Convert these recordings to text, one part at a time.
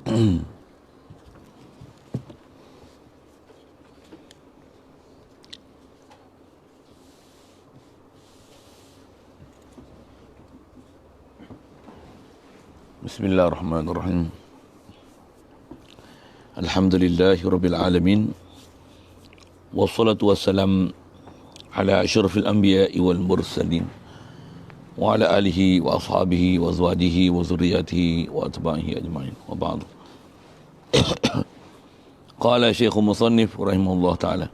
Bismillahirrahmanirrahim. Alhamdulillahirabbil alamin. Wassalatu wassalam ala asyrafil anbiya'i wal mursalin wa ala alihi wa ashabihi wa azwajihi wa zurriyyatihi wa atba'ihi ajma'in. Wa ba'du. Qala Syekh Musannif rahimahullah ta'ala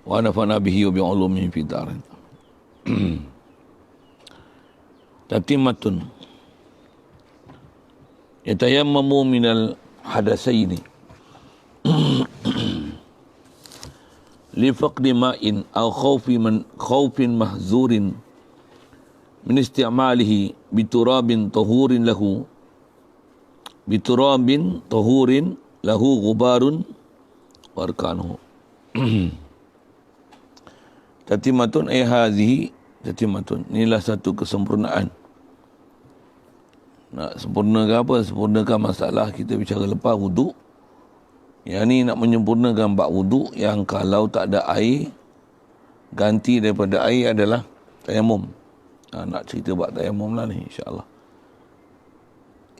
wa nafa'na bihi wa bi'ulumihi fid darin. Tatimatun yatayammamu minal hadasaini li faqdi ma'in aw khawfin mahzurin min isti'malihi biturabin tahurin lahu ghubarun warkanuhu. Tatimatun hazihi tatimatun, inilah satu kesempurnaan. Nak sempurnakan apa? Sempurnakan masalah kita bicara lepas wuduk. Yang ni nak menyempurnakan bab wuduk yang kalau tak ada air, ganti daripada air adalah tayamum. Nak cerita bab tayamum lah ni insyaAllah.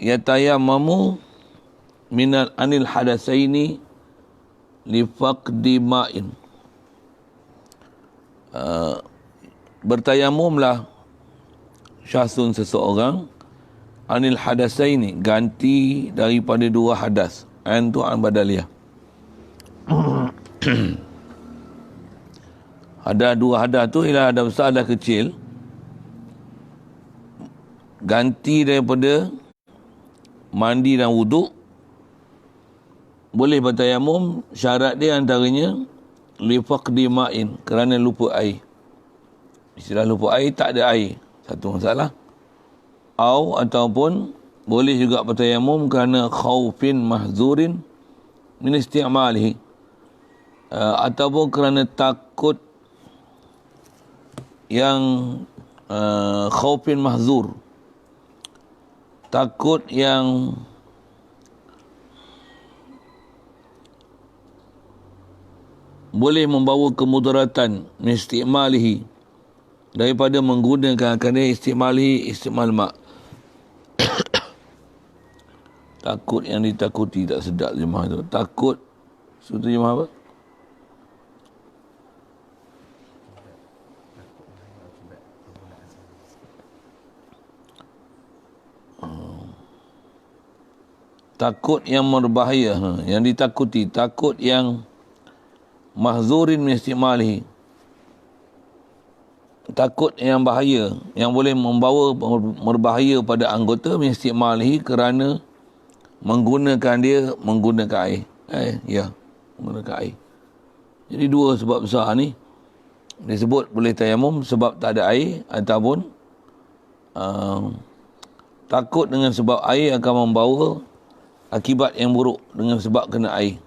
Ya tayammamu minal anil hadasaini li faqdi ma'in. Bertayamumlah syahsun seseorang anil hadasaini, ganti daripada dua hadas. An tu an badaliyah. Ada dua hadas tu ialah hadas besar, hadas kecil. Ganti daripada mandi dan wuduk, boleh bertayamum. Syarat dia antaranya li faqdi ma'in, kerana lupa air. Istilah lupa air, tak ada air, satu masalah. Ataupun boleh juga bertayamum kerana khaufin mahzurin min isti'malihi, ataupun kerana takut yang khaufin mahzur, takut yang boleh membawa kemudaratan min isti'malihi, daripada menggunakan, kerana isti'mal mak. Takut yang ditakuti, tak sedap jemaah tu. Takut, suatu jemaah apa? Takut yang berbahaya, yang ditakuti. Takut yang mahzurin min isti'malihi, takut yang bahaya, yang boleh membawa berbahaya pada anggota min isti'malihi, kerana menggunakan air. Menggunakan air. Jadi dua sebab besar ni disebut boleh tayamum, sebab tak ada air, ataupun takut dengan sebab air akan membawa akibat yang buruk dengan sebab kena air.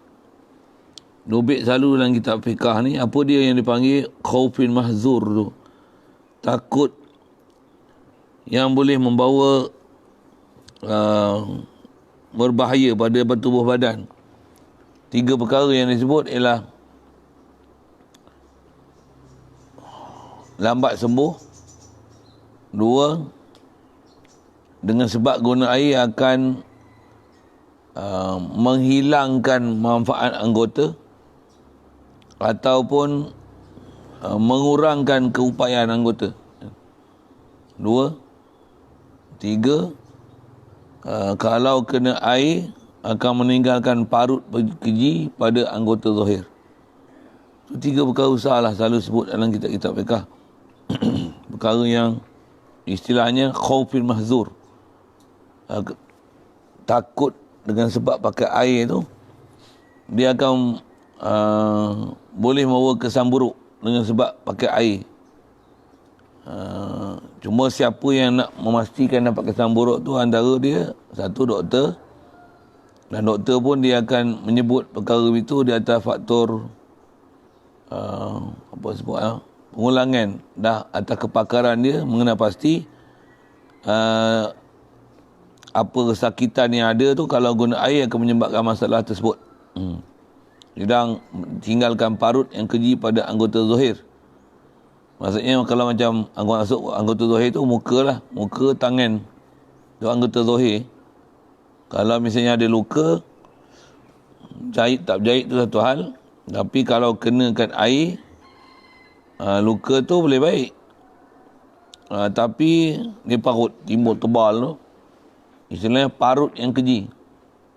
Dobit selalu dalam kitab fiqah ni, apa dia yang dipanggil khaufin mahzur tu? Takut yang boleh membawa berbahaya pada tubuh badan. Tiga perkara yang disebut ialah lambat sembuh. Dua, dengan sebab guna air akan menghilangkan manfaat anggota, ataupun mengurangkan keupayaan anggota. Dua. Tiga, kalau kena air akan meninggalkan parut keji pada anggota zahir. Itu tiga perkara besar lah selalu sebut dalam kitab-kitab fiqh. Perkara yang istilahnya khaufin mahzur, takut dengan sebab pakai air tu, dia akan boleh membawa kesan buruk dengan sebab pakai air. Cuma siapa yang nak memastikan dapat kesan buruk tu, antara dia satu doktor, dan doktor pun dia akan menyebut perkara itu di atas faktor pengulangan dah atas kepakaran dia mengenal pasti apa kesakitan yang ada tu kalau guna air akan menyebabkan masalah tersebut. Sedang tinggalkan parut yang keji pada anggota zahir. Maksudnya kalau macam anggota zahir tu muka lah, muka, tangan. Tu anggota zahir. Kalau misalnya ada luka, jahit tak berjahit tu satu hal. Tapi kalau kenakan air, luka tu boleh baik. Tapi dia parut, timbul tebal tu. Istilahnya parut yang keji.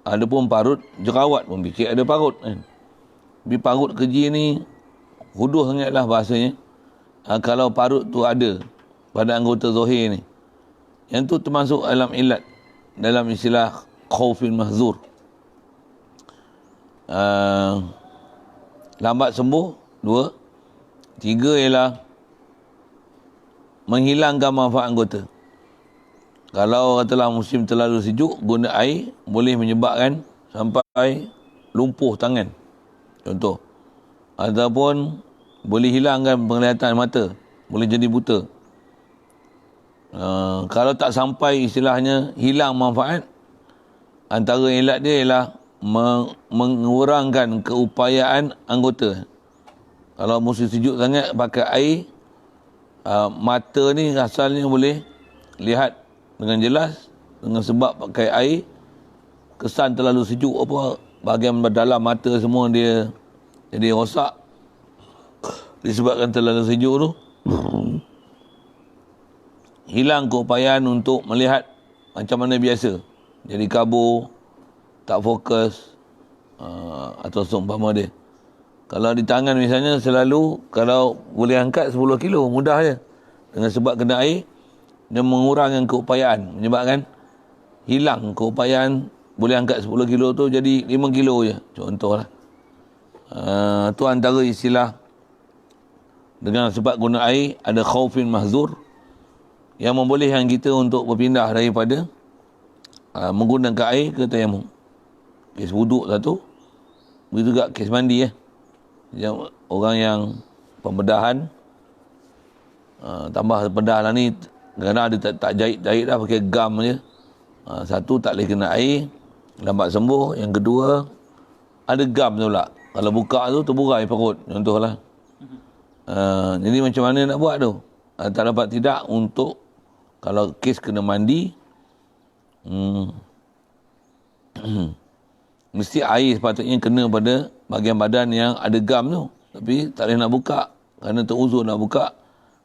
Ada pun parut jerawat pun fikir ada parut kan. Tapi parut keji ni huduh sangatlah bahasanya. Kalau parut tu ada pada anggota zahir ni. Yang tu termasuk dalam ilat. Dalam istilah khaufin mahzur. Lambat sembuh, 2. 3 ialah menghilangkan manfaat anggota. Kalau katalah musim terlalu sejuk, guna air boleh menyebabkan sampai lumpuh tangan. Contoh. Ataupun boleh hilangkan penglihatan mata. Boleh jadi buta. Kalau tak sampai istilahnya hilang manfaat, antara ilat dia ialah mengurangkan keupayaan anggota. Kalau musim sejuk sangat pakai air, mata ni asalnya boleh lihat dengan jelas. Dengan sebab pakai air, kesan terlalu sejuk apa, bahagian dalam mata semua dia jadi rosak disebabkan terlalu sejuk tu. Hilang keupayaan untuk melihat macam mana biasa. Jadi kabur, tak fokus, atau seumpama dia. Kalau di tangan misalnya selalu, kalau boleh angkat 10 kilo, mudah je. Dengan sebab kena air, dia mengurangkan keupayaan. Menyebabkan hilang keupayaan, boleh angkat 10 kilo tu jadi 5 kilo je. Contohlah. Tu antara istilah dengan sebab guna air, ada khaufin mahzur yang membolehkan kita untuk berpindah daripada menggunakan air ke tayamum. Kes wuduk satu, begitu juga kes mandi Yang orang yang pembedahan, tambah bedah lah ni, kerana ada tak jahit dah, pakai gam je. Satu, tak boleh kena air, lambat sembuh. Yang kedua, ada gam tu pula. Kalau buka tu terburai perut, contohlah. Jadi macam mana nak buat tu? Tak dapat tidak untuk, kalau kes kena mandi, mesti air sepatutnya kena pada bahagian badan yang ada gam tu. Tapi tak boleh nak buka, kerana teruzur nak buka.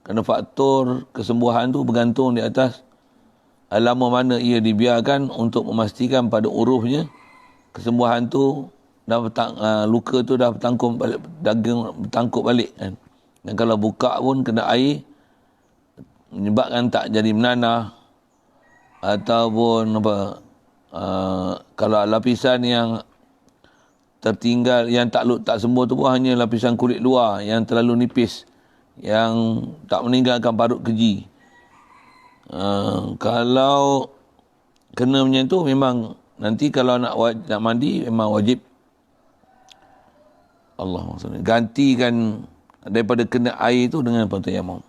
Kerana faktor kesembuhan tu bergantung di atas lama mana ia dibiarkan untuk memastikan pada urufnya kesembuhan tu dah luka tu dah bertangkup balik, daging bertangkup balik kan. Dan kalau buka pun kena air, menyebabkan tak jadi menanah, ataupun kalau lapisan yang tertinggal, yang tak sembuh tu pun hanya lapisan kulit luar yang terlalu nipis, yang tak meninggalkan parut keji. Kalau kena macam tu, memang nanti kalau nak mandi memang wajib Allah maksudnya gantikan daripada kena air tu dengan tayamum.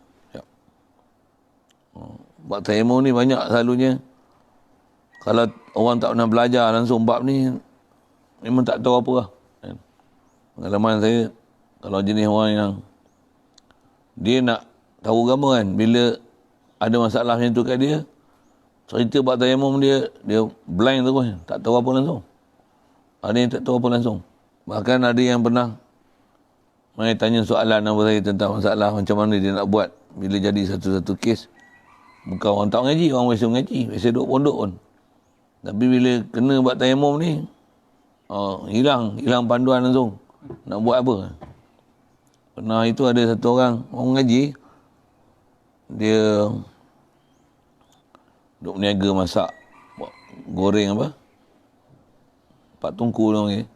Buat tayamum ni banyak selalunya. Kalau orang tak pernah belajar langsung bab ni, memang tak tahu apa lah. Pengalaman saya, kalau jenis orang yang dia nak tahu agama kan, bila ada masalah macam tu kat dia, cerita buat tayamum dia blind terus, tak tahu apa langsung. Ada yang tak tahu apa langsung. Bahkan ada yang pernah mai tanya soalan apa saya tentang masalah macam mana dia nak buat bila jadi satu-satu kes. Bukan orang tak mengaji, orang biasa mengaji, biasa duduk pondok pun. Tapi bila kena buat tayamum ni, hilang panduan langsung. Nak buat apa? Pernah itu ada satu orang mengaji, dia duk meniaga masak, goreng apa? Pak Tungku tu panggil.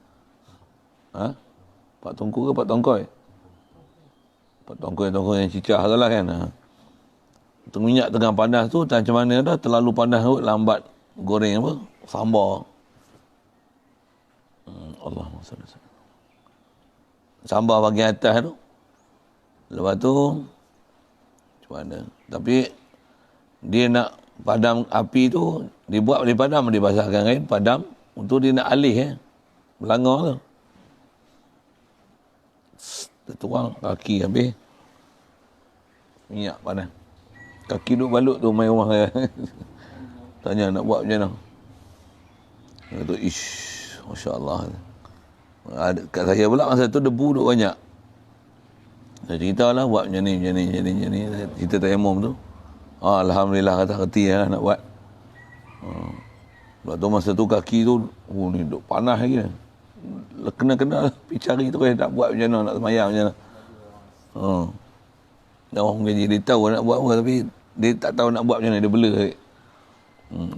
Pak Tungku ke Pak Tongkoi? Pak Tongkoi yang cicah tu lah kan. Minyak tengah panas tu, macam mana dah, terlalu panas tu, lambat goreng apa? Sambal. Allahumma salli alaihi wasallam. Sambal bahagian atas tu. Lepas tu, macam mana? Tapi, dia nak Padam api tu, dia buat dia padam, dia basahkan kain, padam. Untuk dia nak alih belanga tu. Dia tuang kaki habis. Minyak panas. Kaki duk balut tu main rumah saya. Tanya nak buat macam mana. Dia kata, ish, Masya Allah. Kat saya pula masa tu debu duk banyak. Saya ceritalah buat macam ni. Cerita tayamum tu. Alhamdulillah kata hati nak buat. Lepas tu masa tu kaki tu, ni duk panas lagi. Kena pergi cari tu nak buat macam mana, nak semayang macam mana. Dan orang gaji, dia tahu nak buat apa tapi dia tak tahu nak buat macam mana, dia bela.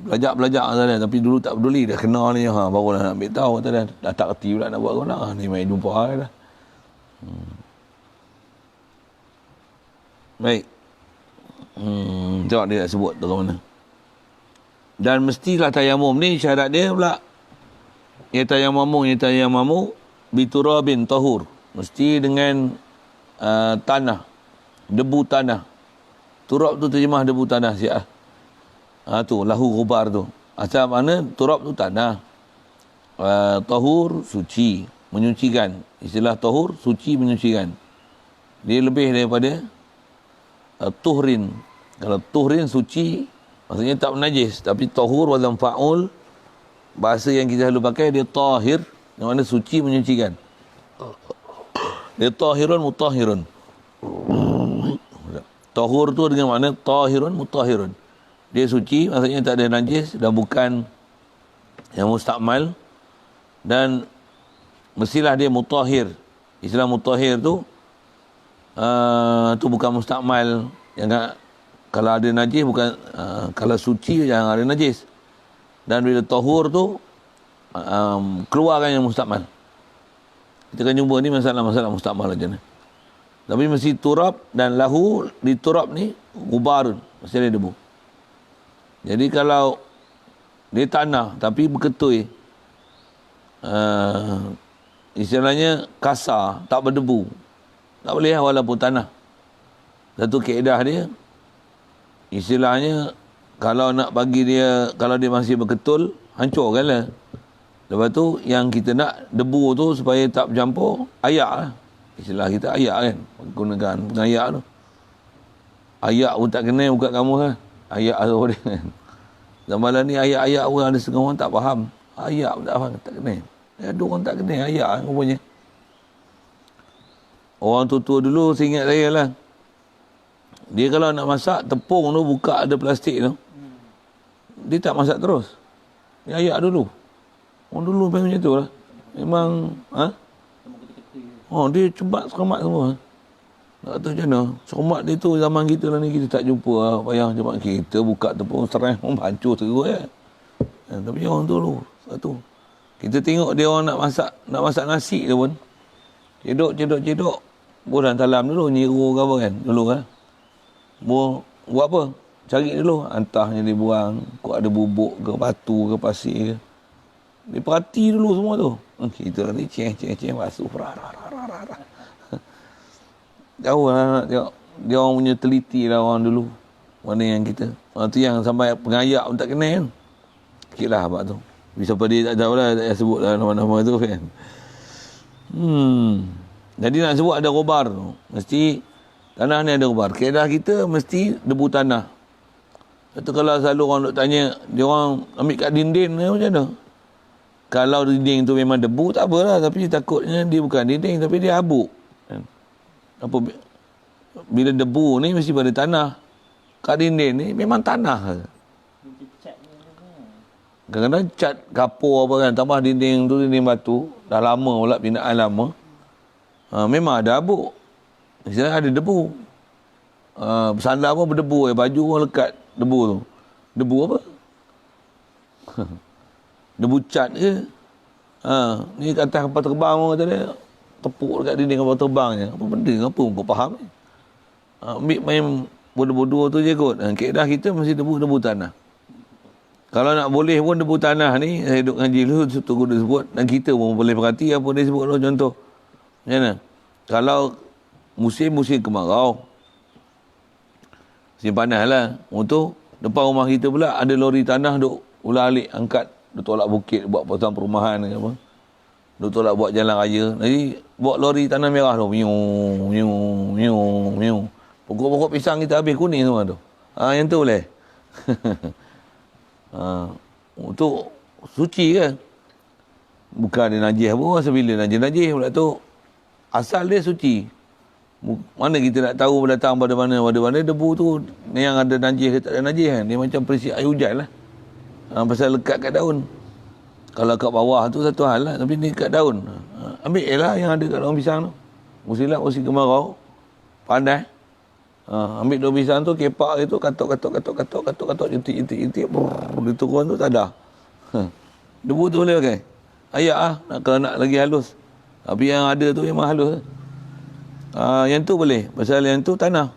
Belajar saja tapi dulu tak peduli, dah kena ni baru nak ambil tahu kata dah tak reti pula nak buat apa nak. Ni main jumpa dah. Baik. Tengok dia nak sebut tu ke mana. Dan mestilah tayamum ni syarat dia pula. Yatayamamu biturabin tahur. Mesti dengan tanah. Debu tanah. Turab tu terjemah debu tanah siap. Tu lahu ghubar tu. Asal mana turab tu tanah. Tahur suci, menyucikan. Istilah tahur suci, menyucikan. Dia lebih daripada tuhrin. Kalau tuhrin suci, maksudnya tak menajis. Tapi tahur wazan fa'ul, bahasa yang kita selalu pakai, dia tahir, yang mana suci, menyucikan. Dia tahirun, mutahirun. Tahur tu dengan makna tahirun, mutahirun. Dia suci, maksudnya tak ada najis dan bukan yang mustakmal. Dan mestilah dia mutahir. Istilah mutahir tu bukan mustakmal. Yang kalau ada najis bukan, kalau suci jangan ada najis. Dan bila tahur tu keluarkan yang mustakmal. Kita akan jumpa ni masalah-masalah mustakmal aja ni. Tapi mesti turab dan lahu di turab ni gubarun, mesti ada debu. Jadi kalau dia tanah tapi berketui, istilahnya kasar, tak berdebu, tak boleh walaupun tanah. Satu kaedah dia, istilahnya kalau nak bagi dia, kalau dia masih berketul, hancurkanlah. Lepas tu yang kita nak debu tu supaya tak bercampur, ayak lah. Istilah kita ayak kan, gunakan pengayak tu. Ayak pun tak kenal bukan kamu kan. Ayak tu dia kan. Zaman ni ayak-ayak pun ada setengah orang tak faham. Ayak pun tak faham, tak kenal. Ada orang tak kenal ayak kan rupanya. Orang tua-tua dulu seingat saya lah. Dia kalau nak masak, tepung tu buka ada plastik tu. Dia tak masak terus. Dia ayak dulu. Orang dulu macam tu lah. Memang, dia cepat selamat semua. Tak tahu macam mana. Selamat dia tu zaman kita lah ni, kita tak jumpa lah. Payah cepat kita buka tepung serang, hancur terus ya. Tapi orang dulu, satu. Kita tengok dia orang nak masak nasi tu pun. Cedok. Buat dalam dulu, nyiru ke apa kan. Dulu kan. Buat apa? Cari dulu. Antahnya dia buang. Kok ada bubuk ke, batu ke, pasir ke. Dia perhati dulu semua tu. Kita nanti ceng, basuh. Jauh lah nak tengok. Dia orang punya teliti lah orang dulu. Mana yang kita. Tu yang sampai pengayak pun tak kenal kan. Sikit lah abang tu. Bisa pada dia tak tahu lah. Tak payah sebut lah nama-nama tu kan. Jadi nak sebut ada ghubar tu. Mesti tanah ni ada ghubar. Kaedah kita mesti debu tanah. Itu kalau selalu orang nak tanya, dia orang ambil kat dinding ni macam mana? Kalau dinding tu memang debu, tak apalah. Tapi takutnya dia bukan dinding, tapi dia habuk. Apa, bila debu ni mesti pada tanah. Kat dinding ni memang tanah. Kadang-kadang cat kapur apa kan, tambah dinding tu dinding batu. Dah lama pula, binaan lama. Memang ada habuk. Misalnya ada debu. Sandal pun berdebu, baju pun lekat debu tu. Debu apa? Debu cat ke? Ni kat atas kapal terbang orang kata dia, tepuk dekat dinding kapal terbang je. Apa benda? Apa kau faham ni? Ambil main bodoh-bodoh tu je kot. Kaedah kita mesti debu tanah. Kalau nak boleh pun debu tanah ni, saya duduk ngaji dulu, tunggu dia sebut. Dan kita pun boleh perhati apa dia sebut dulu, contoh. Macam mana? Kalau musim kemarau, musim panas lah. Untuk Depan rumah kita pula ada lori tanah duk ulang-alik angkat, duk tolak bukit, buat pasang perumahan ke apa. Duk tolak buat jalan raya. Jadi bawa lori tanah merah tu. Miu, miu, miu, miu. Pokok-pokok pisang kita habis kuning semua tu. Yang tu boleh. Untuk suci kan. Bukan dia najis pun. Sebila najis pula tu. Asal dia suci. Mana kita nak tahu datang pada mana debu tu yang ada najis ke tak ada najis kan. Dia macam perisi air hujan lah. Pasal lekat kat daun. Kalau kat bawah tu satu hal lah. Tapi ni kat daun. Ambil lah yang ada kat daun pisang tu. Musilah musim kemarau. Pandai. Ambil daun pisang tu, kepak itu, katok, jentik. Dia turun tu tak ada. Debu tu boleh pakai. Ayak lah. Kalau nak lagi halus. Tapi yang ada tu memang halus. Yang tu boleh. Pasal yang tu tanah.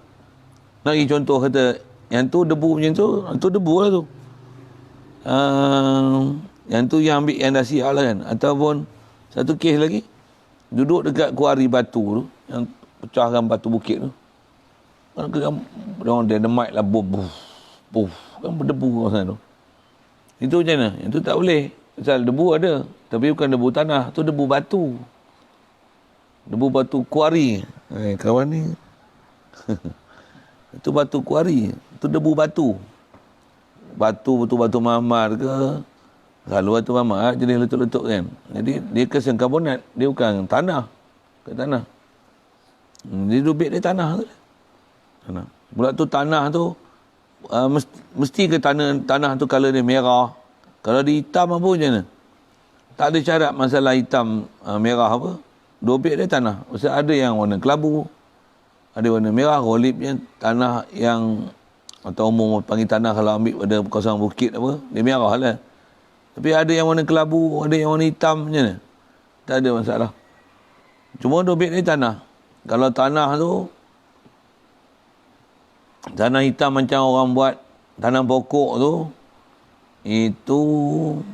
Nak bagi contoh kata, yang tu debu macam tu debu lah tu. Yang tu yang ambil yang dah siap lah kan. Ataupun satu kes lagi, duduk dekat kuari batu tu, yang pecahkan batu bukit tu. Kan orang dynamite lah, buf, kan berdebu kawasan tu. Itu macam mana? Yang tu tak boleh. Pasal debu ada. Tapi bukan debu tanah. Tu debu batu. Debu batu kuari. Kawan ni. Itu batu kuari. Itu debu batu. Batu mamar ke. Kalau batu mamar, jenis letup-letup kan. Jadi, dia kesan karbonat. Dia bukan tanah. Bukan tanah. Dia dubit dia tanah tu. Tanah. Pula tu tanah tu, mesti ke tanah tu color dia merah. Kalau dia hitam apa macam mana? Tak ada syarat masalah hitam merah apa. Dobit dia tanah. Maksud ada yang warna kelabu. Ada warna merah, rolipnya tanah yang, atau umum panggil tanah kalau ambil pada kawasan bukit apa, dia merah lah. Tapi ada yang warna kelabu, ada yang warna hitam macam mana? Tak ada masalah. Cuma dobit dia tanah. Kalau tanah tu, tanah hitam macam orang buat tanam pokok tu, itu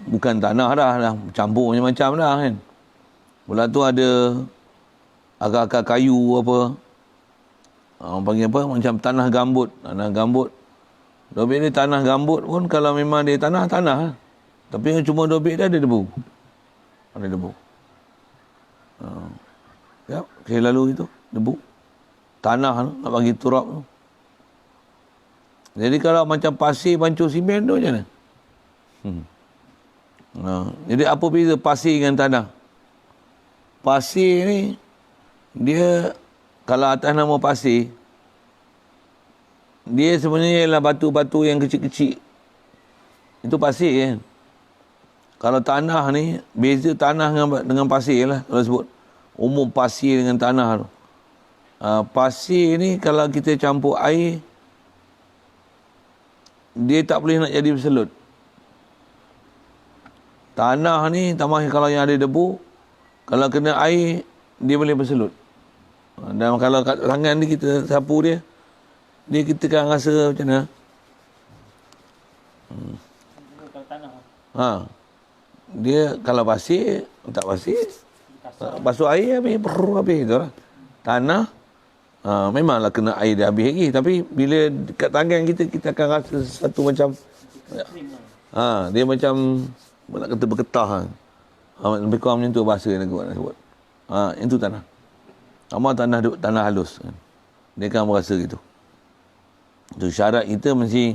bukan tanah dah campur macam-macam dah kan. Pula tu ada akar-akar kayu apa, orang panggil apa, macam tanah gambut. Dobit dia tanah gambut pun kalau memang dia tanah lah. Tapi cuma dobit dia ada debu. Ya, saya lalu itu debu. Tanah tu, nak bagi turap tu. Jadi kalau macam pasir pancur simen tu macam mana? Jadi apa beza pasir dengan tanah? Pasir ni, dia kalau atas nama pasir, dia sebenarnya ialah batu-batu yang kecil-kecil. Itu pasir kan? Kalau tanah ni, beza tanah dengan pasir lah kalau sebut. Umum pasir dengan tanah tu. Pasir ni kalau kita campur air, dia tak boleh nak jadi berselut. Tanah ni, tambah kalau yang ada debu, kalau kena air, dia boleh berselut. Dan kalau kat tangan ni kita sapu dia kita kan rasa macam mana? Kalau tanah. Dia kalau pasir, tak pasir, basuh air habis tu lah. Tanah, memanglah kena air dia habis lagi. Tapi bila dekat tangan kita akan rasa satu macam, dia macam, nak kata bergetah. Lebih kurang macam tu bahasa yang nak sebut. Itu tanah. Amal tanah halus. Dia akan merasa gitu. Itu syarat kita mesti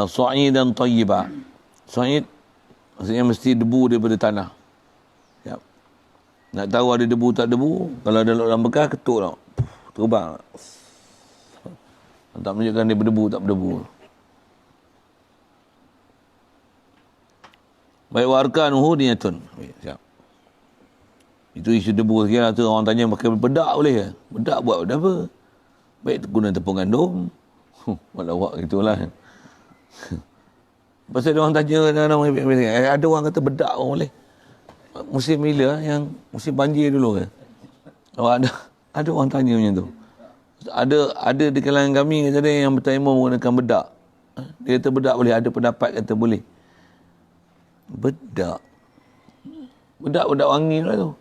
su'id dan tayyibah. Su'id maksudnya mesti debu daripada tanah. Ya. Nak tahu ada debu tak debu, kalau ada dalam bekas ketuk tau. Terbang. Tak menunjukkan dia berdebu tak berdebu. Baik, warkanuhu niyatun. Siap. Itu isu debu sekian tu orang tanya pakai bedak boleh ke? Bedak buat apa? Baik guna tepung gandum. Walau gitulah. Pasal orang tanya ada orang kata bedak pun boleh. Musim bila yang musim banjir dulu ke? Ada orang tanya macam tu. Ada di kalangan kami kata dia yang bertayamum menggunakan bedak. Dia kata bedak boleh, ada pendapat kata boleh. Bedak wangi lah tu.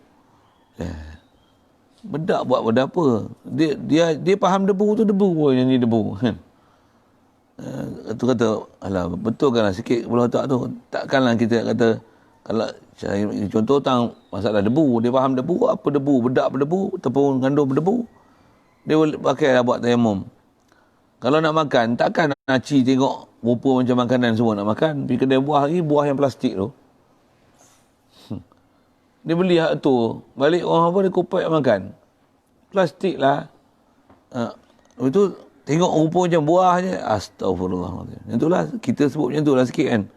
Bedak buat apa? Dia faham debu tu debu pun, yang ni debu kan. Tu kata, alah betul kan lah sikit kepala otak tu. Takkanlah kita kata, kalau saya contoh tentang masalah debu, dia faham debu, apa debu, bedak berdebu, tepung gandum berdebu. Dia boleh pakai lah buat tayamum. Kalau nak makan, takkan naci tengok rupa macam makanan semua nak makan. Pergi kedai buah lagi, buah yang plastik tu. Dia beli hak tu, balik orang apa dia kupat makan. Plastik lah. Lepas tu, tengok rupa macam buah je. Astagfirullah. Yang tu lah, kita sebut macam tu lah sikit kan.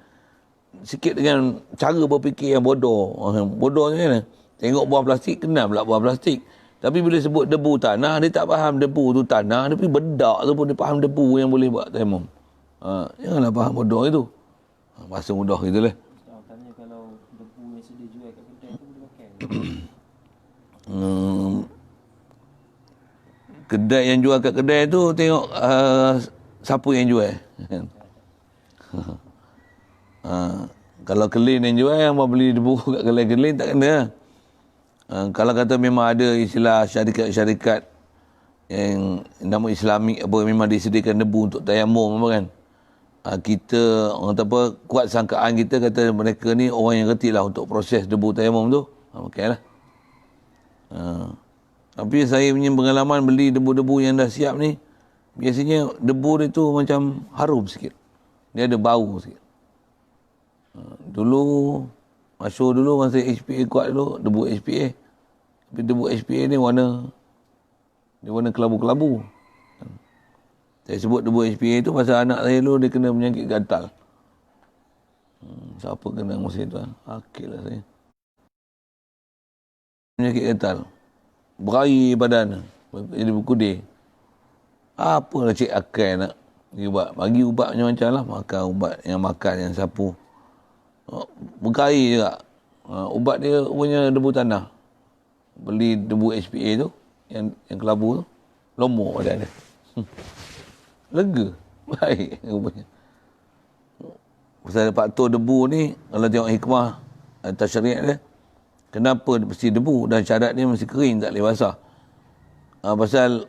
Sikit dengan cara berfikir yang bodoh. Bodoh macam mana? Tengok buah plastik, kenal pula buah plastik. Tapi bila sebut debu tanah, dia tak faham debu tu tanah. Dia pergi bedak tu pun dia faham debu yang boleh buat tayamum. Janganlah faham bodoh itu. Bahasa mudah gitu lah. Tanya kalau debu yang sedia jual kat kedai tu boleh pakai? Kedai yang jual kat kedai tu tengok siapa yang jual. Kalau kelin yang jual, yang mau beli debu kat kedai kelin tak kena. Kalau kata memang ada istilah syarikat-syarikat yang nama Islamik apa, memang disediakan debu untuk tayamum apa kan. Kita orang kata apa, kuat sangkaan kita kata mereka ni orang yang reti lah untuk proses debu tayamum tu. Okey lah. Tapi saya punya pengalaman beli debu-debu yang dah siap ni, biasanya debu dia tu macam harum sikit. Dia ada bau sikit. Dulu, masyur dulu masa HPA kuat dulu, debu HPA. Tapi debu HPA ni warna kelabu-kelabu. Saya sebut debu HPA tu pasal anak saya dulu dia kena penyakit gatal. Siapa kena masa tu? Akil lah saya. Penyakit gatal. Berair badan. Jadi berkudir. Apalah cik akal nak ubat. Bagi ubat macam-macam lah. Makan ubat yang sapu. Berkair juga. Ubat dia punya debu tanah. Beli debu HPA tu, yang kelabu tu, lomor badan dia. Lega. Baik rupanya. Pasal faktor debu ni, kalau tengok hikmah tasyriat dia, kenapa mesti debu dan syarat dia mesti kering, tak boleh basah. Pasal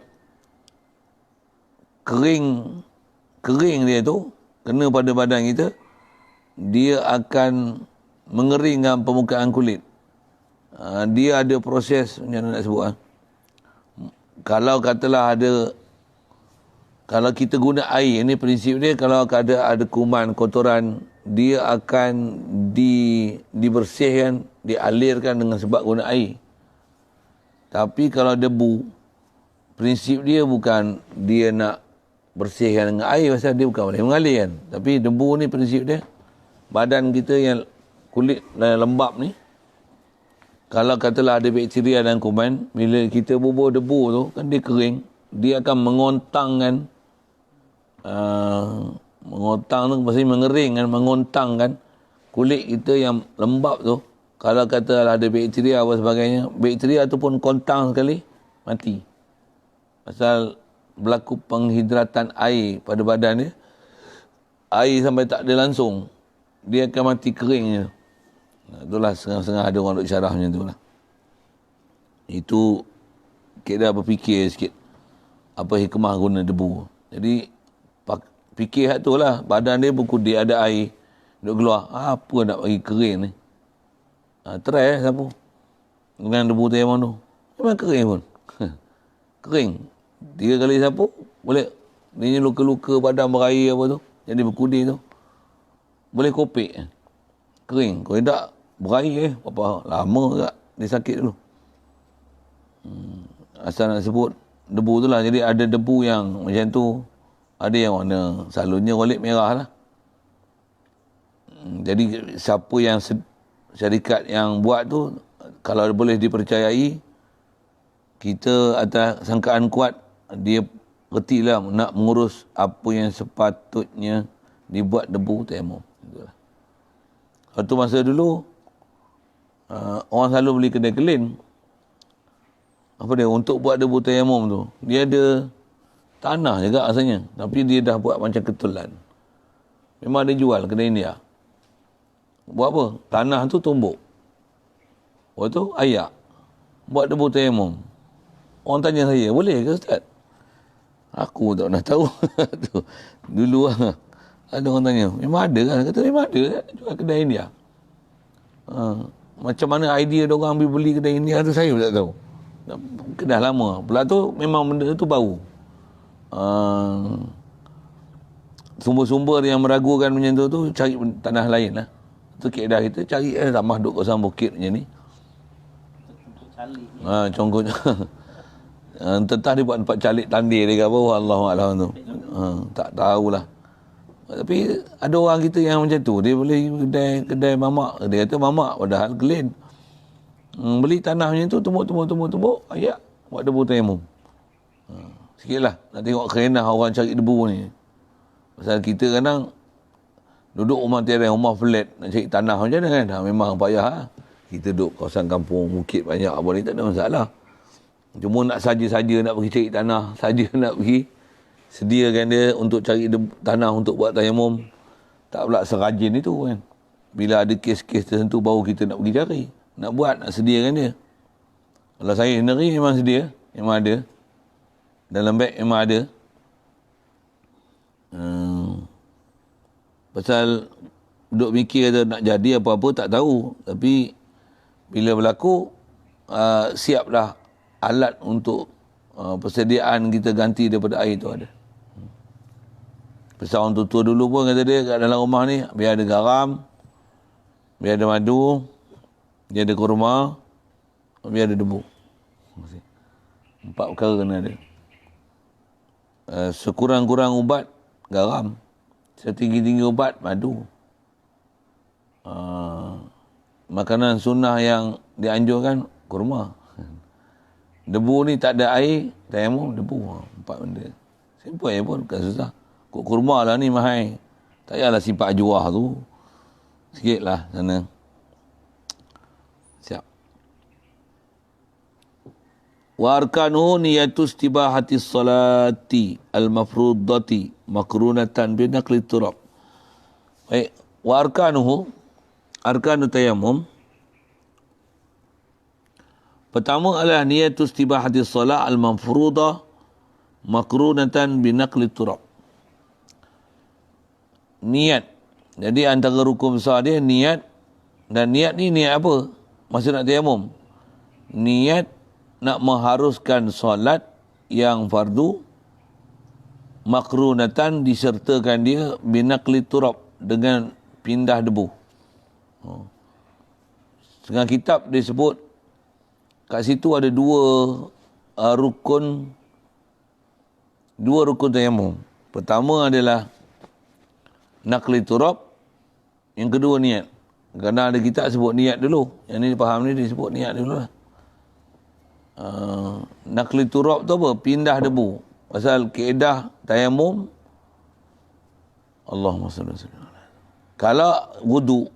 kering dia tu kena pada badan kita, dia akan mengeringkan permukaan kulit. Dia ada proses, macam mana nak sebut kalau katalah kalau kita guna air, ini prinsip dia, kalau ada kuman, kotoran, dia akan dibersihkan, dialirkan dengan sebab guna air. Tapi kalau debu, prinsip dia bukan dia nak bersihkan dengan air, pasal dia bukan boleh mengalir kan. Tapi debu ni prinsip dia, badan kita yang kulit lembap ni, kalau katalah ada bakteria dan kuman, bila kita bubuh debu tu, kan dia kering, dia akan mengontangkan, mengontang tu maksudnya mengeringkan, mengontangkan kulit kita yang lembap tu. Kalau katalah ada bakteria apa sebagainya, bakteria tu pun kontang sekali, mati. Pasal berlaku penghidratan air pada badan dia, air sampai tak ada langsung, dia akan mati keringnya. Itulah setengah-setengah ada orang duk syarah macam tu lah. Itu kita berfikir sikit apa hikmah guna debu. Jadi fikir hak tu lah, badan dia berkudir, ada air duk keluar, apa nak bagi kering ni. Try sapu dengan debu tayamum tu, memang kering pun. Kering 3 kali sapu boleh. Dia luka-luka badan berair apa tu, jadi berkudir tu, boleh kopek, kering. Kalau tak berair berapa lama tak dia sakit dulu. Asal nak sebut debu tu lah. Jadi ada debu yang macam tu, ada yang warna selalunya kulit merah lah. Jadi siapa yang syarikat yang buat tu, kalau boleh dipercayai, kita atas sangkaan kuat, dia reti lah nak mengurus apa yang sepatutnya dibuat debu tayamum. Waktu masa dulu, orang selalu beli kedai kelin. Apa dia, untuk buat debu tayamum tu, dia ada tanah juga rasanya, tapi dia dah buat macam ketulan. Memang dia jual kedai India. Buat apa? Tanah tu tumbuk. Lepas tu ayak. Buat debu tayamum. Orang tanya saya, boleh ke Ustaz? Aku tak pernah tahu. Tu. Dulu lah. Ada orang tanya, memang ada kan? Kata memang ada jual kedai India. Macam mana idea dia orang ambil beli kedai India tu saya pun tak tahu. Kedai lama. Pula tu memang benda tu baru. Sumber-sumber yang meragukan macam tu cari tanah lain lah. Tu kaedah kita cari ramah duduk kawasan bukit macam ni. Calik ni. Contohnya entah dia buat tempat calik tandir dia ke apa, Allahuakbar tu. Tak tahulah. Tapi ada orang kita yang macam tu, dia beli kedai mamak, dia kata mamak padahal clean. Beli tanah macam tu, tumbuk, ayak buat debu tayamum. Sikitlah nak tengok kerenah orang cari debu ni. Pasal kita kadang duduk rumah tirai, rumah flat, nak cari tanah macam mana kan? Memang payah lah. Kita duduk kawasan kampung, bukit banyak apa ni, tak ada masalah. Cuma nak saja-saja nak pergi cari tanah, saja nak pergi sediakan dia untuk cari tanah untuk buat tayamum. Tak pula serajin itu kan. Bila ada kes-kes tertentu baru kita nak pergi cari. Nak buat, nak sediakan dia. Kalau saya sendiri memang sedia, memang ada. Dalam beg memang ada. Pasal duk mikir kata nak jadi apa-apa tak tahu. Tapi bila berlaku, siap dah alat untuk persediaan kita ganti daripada air tu ada. Pasal orang tua dulu pun kata dia kat dalam rumah ni biar ada garam, biar ada madu, biar ada kurma, biar ada debu. 4 perkara kena ada. Sekurang-kurang ubat, garam. Setinggi-tinggi ubat, madu. Makanan sunnah yang dianjurkan, kurma. Debu ni tak ada air, tayamum, debu. 4 benda. Simple je pun, bukan susah. Kok kurma lah ni mahal. Tak payahlah simpan ajuah tu. Sikit lah sana. Siap. Wa arkanuhu niyatu istibahati salati al-mafrudati makrunatan binaqli turab. Baik. Wa arkanuhu, arkanu tayamum. Pertama adalah niyatu istibahati salat al-mafrudah makrunatan binaqli turab. Niat. Jadi antara rukun besar dia niat. Dan niat ni niat apa? Masa nak tayamum. Niat nak mengharuskan solat yang fardu makrunatan disertakan dia binaqli turab dengan pindah debu. Setengah kitab dia sebut kat situ ada dua rukun tayamum. Pertama adalah naqli turab, yang kedua niat. Kerana ada kitab sebut niat dulu. Yang ni faham ni dia sebut niat dulu lah. Naqli turab tu apa? Pindah debu. Pasal kaedah tayamum, Allahumma salli alaihi wasallam. Kalau wudu,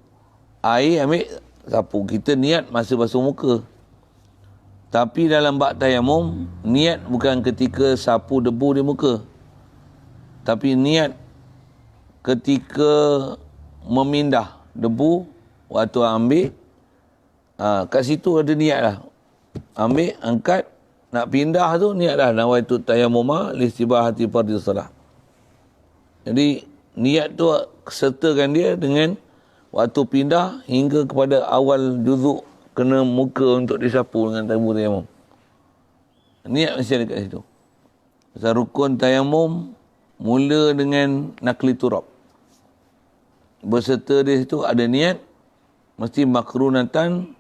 air ambil sapu. Kita niat masa basuh muka. Tapi dalam bab tayamum, niat bukan ketika sapu debu di muka. Tapi niat ketika memindah debu, waktu ambil, kat situ ada niat lah. Ambil, angkat, nak pindah tu niat dah. Nawaitu tayammuma listibahati fardhi salah. Jadi, niat tu sertakan dia dengan waktu pindah hingga kepada awal juzuk kena muka untuk disapu dengan debu tayammum. Niat mesti ada kat situ. Pasal rukun tayammum mula dengan naqli turab. Berserta di situ ada niat, mesti makrunatan,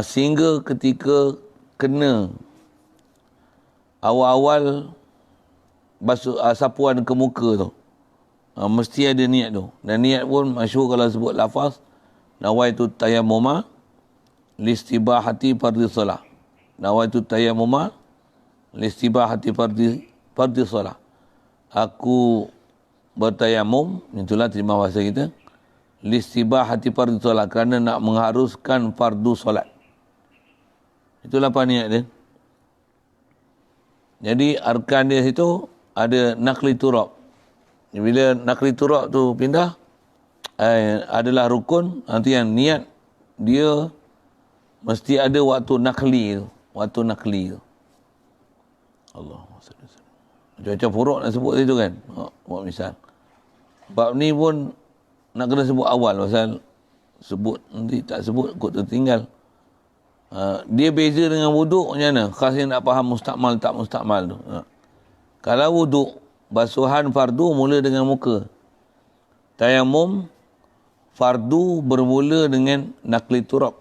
sehingga ketika kena awal-awal basuh sapuan ke muka tu, mesti ada niat tu. Dan niat pun masyhur kalau sebut lafaz nawaitu tayammuma listibahati fardhi salah. Nawaitu tayammuma listibahati fardhi salah. Aku bertayamum, itulah terima bahasa kita, listibahati fardhi salat, kerana nak mengharuskan fardu solat. Itulah apa niat dia. Jadi arkan dia situ ada naqli turab. Bila naqli turab tu pindah, adalah rukun. Nanti yang niat dia mesti ada waktu naqli tu. Waktu naqli tu. Allahumma salli alaihi wasallam. Macam-macam furuk nak sebut situ kan. Buat misal. Bab ni pun nak kena sebut awal pasal sebut nanti tak sebut kot tertinggal. Dia beza dengan wuduk macam mana? Khas yang nak faham mustakmal tak mustakmal tu. Kalau wuduk, basuhan fardu mula dengan muka. Tayamum, fardu bermula dengan nakli turab.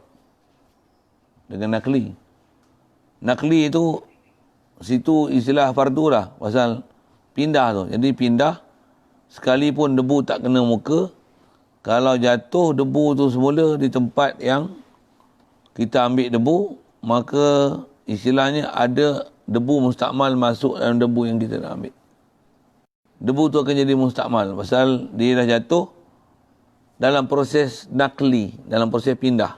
Dengan nakli. Nakli itu, situ istilah fardu lah. Pasal pindah tu. Jadi pindah, sekalipun debu tak kena muka, kalau jatuh debu tu semula di tempat yang kita ambil debu, maka istilahnya ada debu mustakmal masuk dalam debu yang kita nak ambil. Debu tu akan jadi mustakmal pasal dia dah jatuh dalam proses nakli, dalam proses pindah.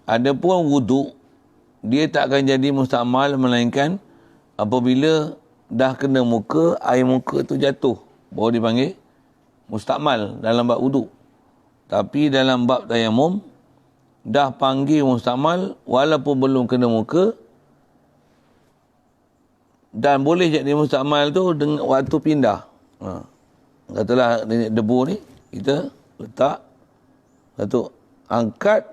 Adapun wuduk, dia tak akan jadi mustakmal melainkan apabila dah kena muka, air muka tu jatuh, baru dipanggil mustakmal dalam bab wuduk. Tapi dalam bab tayamum, dah panggil mustakmal walaupun belum kena muka, dan boleh jadi mustakmal tu dengan waktu pindah. Katalah debu ni kita letak, satu angkat,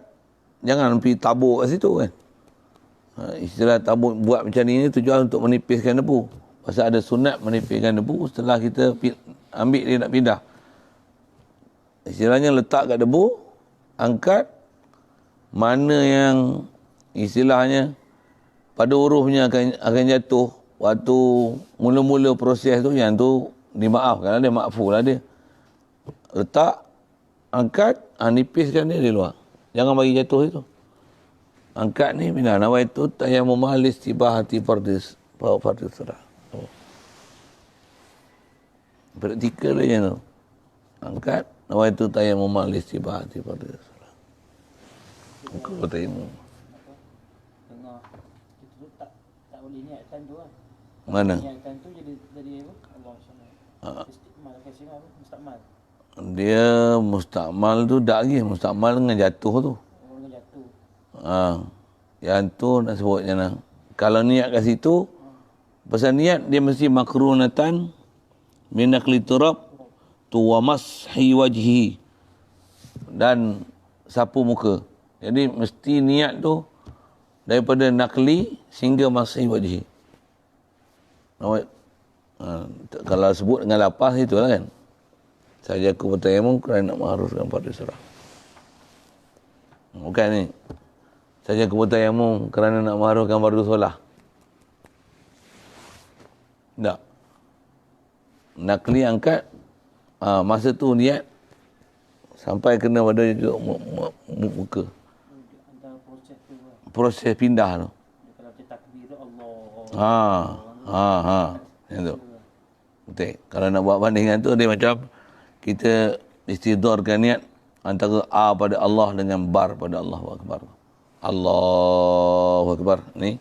jangan pergi tabur kat situ kan. Istilah tabur buat macam ni tujuan untuk menipiskan debu. Pasal ada sunat menipiskan debu setelah kita ambil dia nak pindah. Istilahnya letak kat debu, angkat, mana yang istilahnya pada hurufnya akan jatuh waktu mula-mula proses tu, yang tu dimaafkan lah dia, makfu lah dia. Letak, angkat, nipiskan dia di luar. Jangan bagi jatuh itu. Angkat ni pindah. Nawaitu tayammum istibahati fardis surah. Praktikal dia tu. Angkat, nawaitu tayammum istibahati fardis surah. Kau tayammum. Tengah itu tak boleh niatkan tu kan. Mana? Niatkan tu jadi apa? Allah SWT. Istikmal kasih apa? Mustakmal. Dia mustakmal tu tak lagi. Mustakmal dengan jatuh tu. Dengan jatuh. Yang tu nak sebut macam mana. Kalau niat kat situ, pasal niat dia mesti makrunatan min nakli turab tu wa mashi wajhi, dan sapu muka. Jadi mesti niat tu daripada nakli sehingga mashi wajhi. Kalau sebut dengan lapas itulah kan. Saja aku bertayamum kerana nak mengharuskan pada surah. Bukan ni. Saja aku bertayamum kerana nak mengharuskan fardu solah. Tak. Nakli angkat, masa tu niat sampai kena pada muka. Antara proses tu kan. Proses pindah tu. Kalau kita takbir tu Allah. Yang tu. Betul. Kalau nak buat bandingan tu dia macam kita istidharkan niat antara A pada Allah dengan bar pada Allahu Akbar. Allahu Akbar. Ni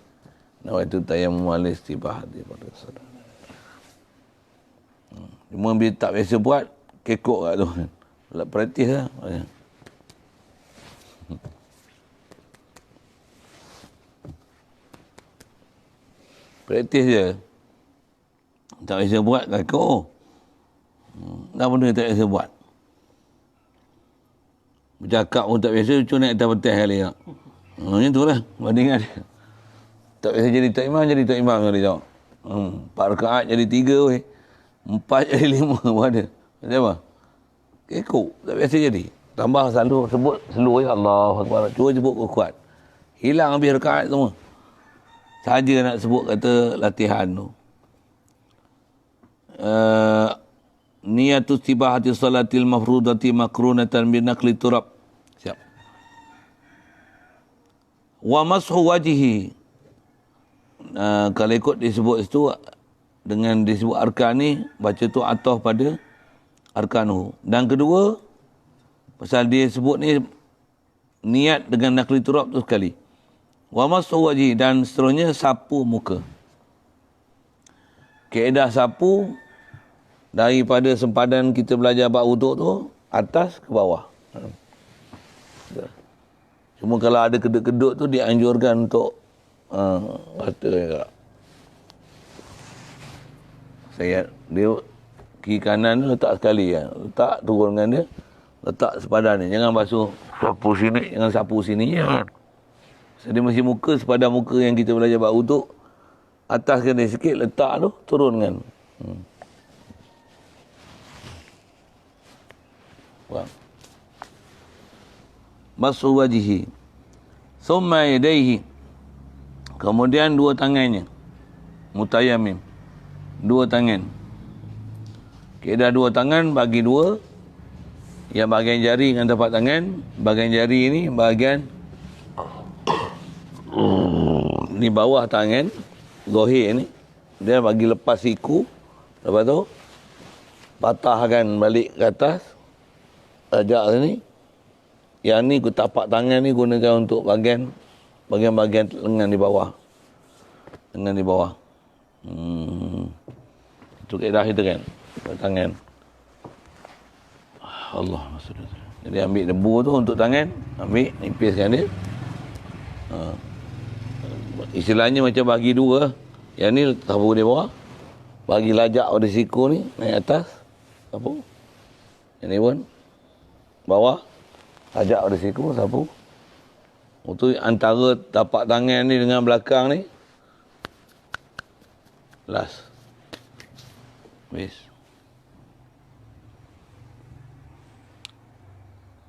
nawaitu tayammum al-istibahati pada salat. Cuma bila tak biasa buat, kekok kat tu. Praktis lah. Praktis je. Tak biasa buat, kekok. Dah benda tak biasa buat. Bercakap pun tak biasa, cuma naik atas petas kali. Macam tu lah, bandingan dia. Tak biasa jadi tak imam, jadi tak imam kali jawab. 4 rakaat jadi 3 weh. 4 jadi 5 pun ada. Macam apa? Kekok, tak biasa jadi. Tambah selalu sebut slow ya Allah Akbar. Cuba sebut kuat. Hilang habis rakaat semua. Saja nak sebut kata latihan tu. Niatu istibahati salatil mafrudati makrunatan bin nakli turab. Siap. Wa mashu wajhi. Kalau ikut disebut itu dengan disebut arkan ni, baca tu ataf pada arkanuhu. Dan kedua, pasal dia sebut ni niat dengan nakli turab tu sekali. Wa mashu wajhi, dan seterusnya sapu muka. Kaedah sapu daripada sempadan kita belajar bab wuduk tu, atas ke bawah. Cuma kalau ada kedut-kedut tu dianjurkan untuk rata juga. Saya dia kiri kanan tu letak sekali ya. Letak turunkan dia. Letak sepadan ni. Jangan basuh sapu sini, jangan sapu sini ya. Jadi mesti muka sepadan muka yang kita belajar buat wuduk. Ataskan dia sikit, letak tu, turunkan. Wah. Basuh wajihi. Summa yadaihi. Kemudian dua tangannya. Mutayammim. Dua tangan. Keadaan dua tangan bagi dua. Yang bahagian jari dengan tapak tangan. Bahagian jari ni bahagian ni bawah tangan. Zohir ni. Dia bagi lepas siku. Lepas tu patahkan balik ke atas. Ajak sini. Yang ni tapak tangan ni gunakan untuk bahagian lengan di bawah. Lengan di bawah. Itu kaedah kita kan. Tangan. Allah maksudnya. Jadi ambil debu tu untuk tangan. Ambil, nipiskan dia. Istilahnya macam bagi dua. Yang ni sapu di bawah. Bagi lajak pada siku ni. Naik atas. Sapu. Yang ni pun. Bawah. Lajak pada siku. Sapu. Itu antara tapak tangan ni dengan belakang ni. Last. Habis.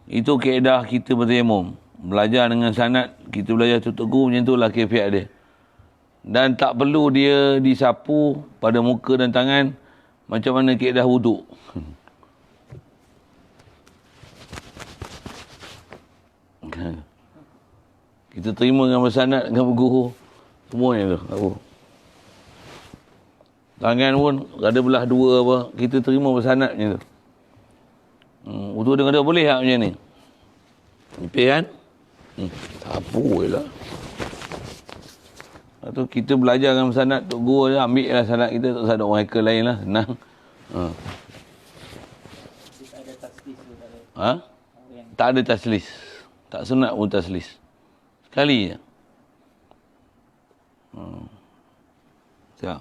Itu kaedah kita bertayamum. Belajar dengan sanad, kita belajar tutup guru, macam itulah kaifiat dia. Dan tak perlu dia disapu pada muka dan tangan macam mana kaedah wuduk. Kita terima dengan bersanad, dengan berguru. Semuanya tu. Aku. Tangan pun ada belah dua apa. Kita terima bersanad macam tu. Wuduk dengan dia boleh tak macam ni? Nipis kan? Sapu je lah. Lepas tu kita belajar dengan sanad Tok Guru je. Ambil lah sanad kita. Tak usah ada orang hacker lain lah. Senang. Tak ada taslis tu. Tak ada taslis. Tak sunat pun taslis. Sekali je. Siap.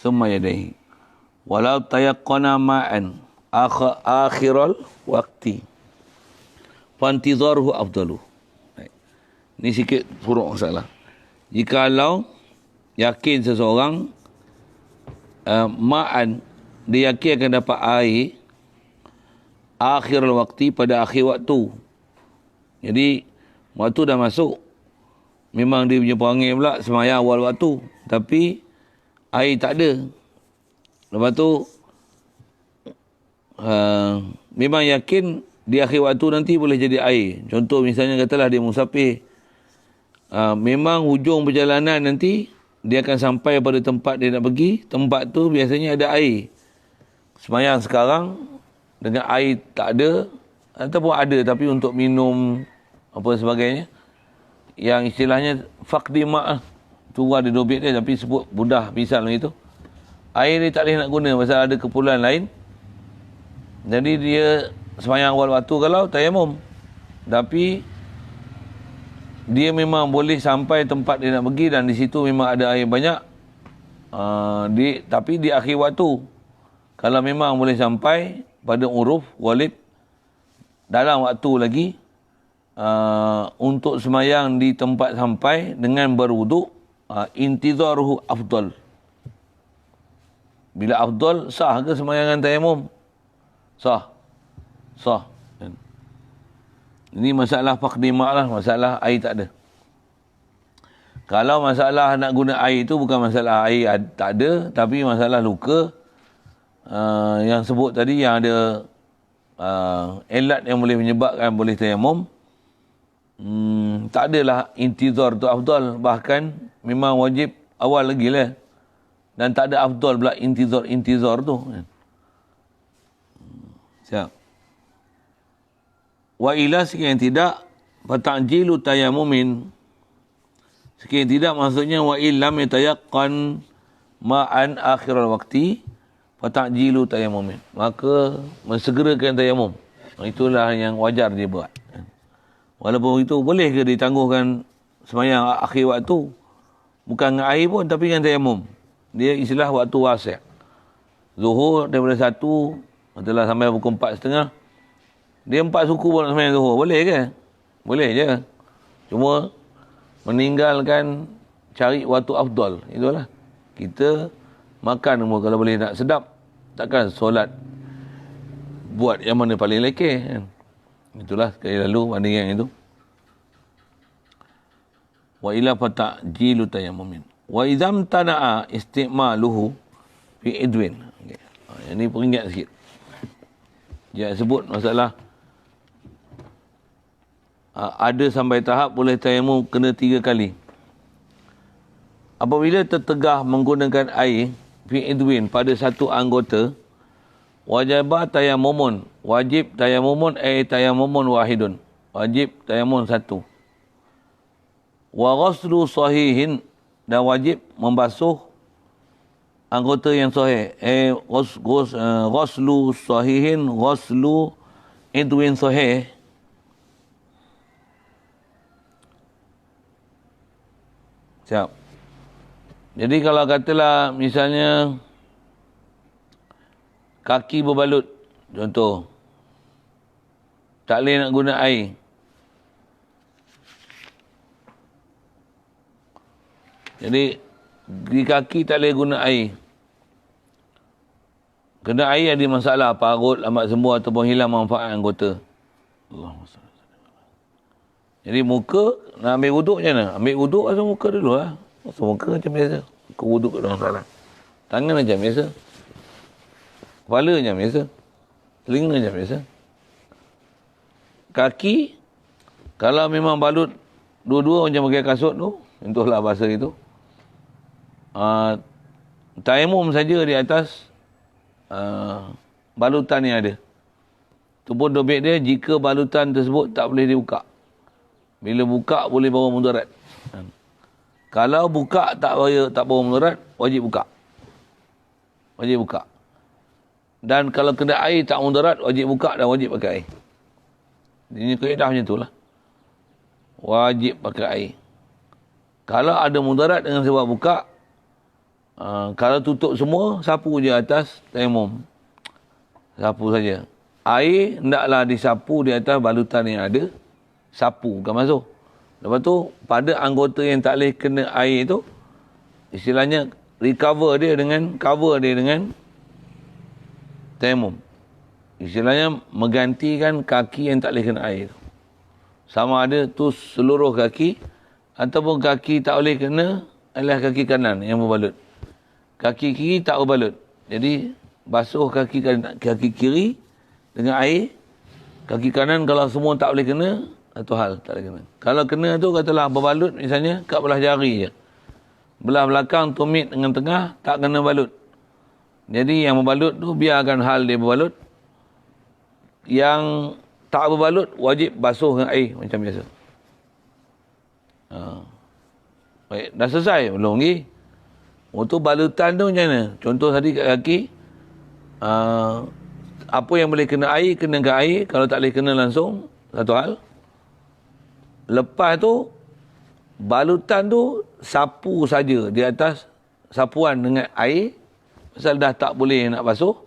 Summa yadaihi. Walau tayaqqana ma'an akhiral waqti. Fantizarhu afdalu. Ini sikit furuk masalah. Jikalau yakin seseorang ma'an, dia yakin akan dapat air akhiral waqti, pada akhir waktu. Jadi waktu dah masuk. Memang dia punya perangai pula semayang awal waktu. Tapi air tak ada. Lepas tu memang yakin di akhir waktu nanti boleh jadi air. Contoh misalnya katalah dia musafir. Memang hujung perjalanan nanti dia akan sampai pada tempat dia nak pergi. Tempat tu biasanya ada air. Semayang sekarang dengan air tak ada, ataupun ada tapi untuk minum apa sebagainya, yang istilahnya faqdi ma', tu ada dobit dia tapi sebut mudah misal macam itu. Air ni tak boleh nak guna pasal ada keperluan lain. Jadi dia semayang awal waktu kalau tayamum. Tapi dia memang boleh sampai tempat dia nak pergi dan di situ memang ada air banyak. Tapi di akhir waktu, kalau memang boleh sampai pada uruf walid dalam waktu lagi, untuk semayang di tempat sampai dengan berwuduk, intizaruhu afdal. Bila afdal, sah ke semayangan tayamum? Sah. Ini masalah faqdi ma' lah, masalah air tak ada. Kalau masalah nak guna air itu bukan masalah air tak ada, tapi masalah luka. Yang sebut tadi yang ada elat yang boleh menyebabkan boleh tayamum. Tak adalah intizar tu afdal, bahkan memang wajib awal lagi lah. Dan tak ada afdal pula intizar tu. Siap. Wa ila sekian tidak fata'jilu tayamumin. Sekian tidak maksudnya wa illam yatayaqqan ma'an akhiral waqti fata'jilu tayamumin. Maka mensegerakan tayamum. Itulah yang wajar dia buat. Walaupun itu boleh ke ditangguhkan semayang akhir waktu? Bukan dengan air pun tapi dengan tayamum. dia istilah waktu wasi'. Zuhur daripada 1 adalah sampai pukul 4:30. Dia 4 suku pun nak sembahyang zuhur. Boleh ke? Boleh je. Cuma meninggalkan cari waktu afdal. Itulah. Kita makan semua kalau boleh nak sedap. Takkan solat buat yang mana paling lekeh. Kan? Itulah sekali lalu bandingan itu. Wa ila fata'jilu tayammumin. Wa idzam tana'a isti'maluhu fi idwin. Okay. Ini peringat sikit. Dia sebut masalah ada sampai tahap boleh tayamum kena 3 kali. Apabila tertegah menggunakan air fi idwin pada satu anggota, wajibah tayamumun. Wajib tayamumun tayamumun wahidun. Wajib tayamum 1. Wa ghuslu sahihin, dan wajib membasuh anggota yang sahih. Ghuslu sahihin, ghuslu idwin sahih. Siap. Jadi kalau katalah misalnya kaki berbalut, contoh, tak boleh nak guna air. Jadi di kaki tak boleh guna air. Kena air ada masalah, parut, lambat sembuh ataupun hilang manfaat anggota. Jadi muka nak ambil wuduk macam mana? Ambil wuduk asal muka dulu lah. Asal muka macam biasa. Muka wuduk tak ada masalah. Tangan macam biasa. Kepala macam biasa. Telinga macam biasa. Kaki, kalau memang balut dua-dua macam pakai kasut tu, entahlah bahasa itu. Tayamum saja di atas balutan yang ada. Itu pun dobit dia, jika balutan tersebut tak boleh dibuka. Bila buka boleh bawa mudarat. Kalau buka tak bawa mudarat, wajib buka. Wajib buka. Dan kalau kena air tak mudarat, wajib buka dan wajib pakai air. Ini kaedah macam itulah. Wajib pakai air. Kalau ada mudarat dengan sebab buka, kalau tutup semua, sapu je atas tayamum. Sapu saja. Air hendaklah disapu di atas balutan yang ada. Sapu, bukan masuk. Lepas tu, pada anggota yang tak boleh kena air tu, istilahnya cover dia dengan tayamum. Istilahnya menggantikan kaki yang tak boleh kena air tu. Sama ada tu seluruh kaki, ataupun kaki tak boleh kena adalah kaki kanan yang berbalut. Kaki kiri tak berbalut. Jadi, basuh kaki kiri dengan air. Kaki kanan kalau semua tak boleh kena, satu hal tak boleh kena. Kalau kena tu katalah berbalut misalnya kat belah jari je. Belah belakang tumit dengan tengah tak kena balut. Jadi yang berbalut tu biarkan hal dia berbalut. Yang tak berbalut wajib basuh dengan air macam biasa. Baik, dah selesai belum lagi? Untuk balutan tu macam mana? Contoh tadi kat kaki, apa yang boleh kena air, kenakan air. Kalau tak boleh kena langsung, satu hal. Lepas tu, balutan tu sapu saja di atas sapuan dengan air. Pasal dah tak boleh nak basuh.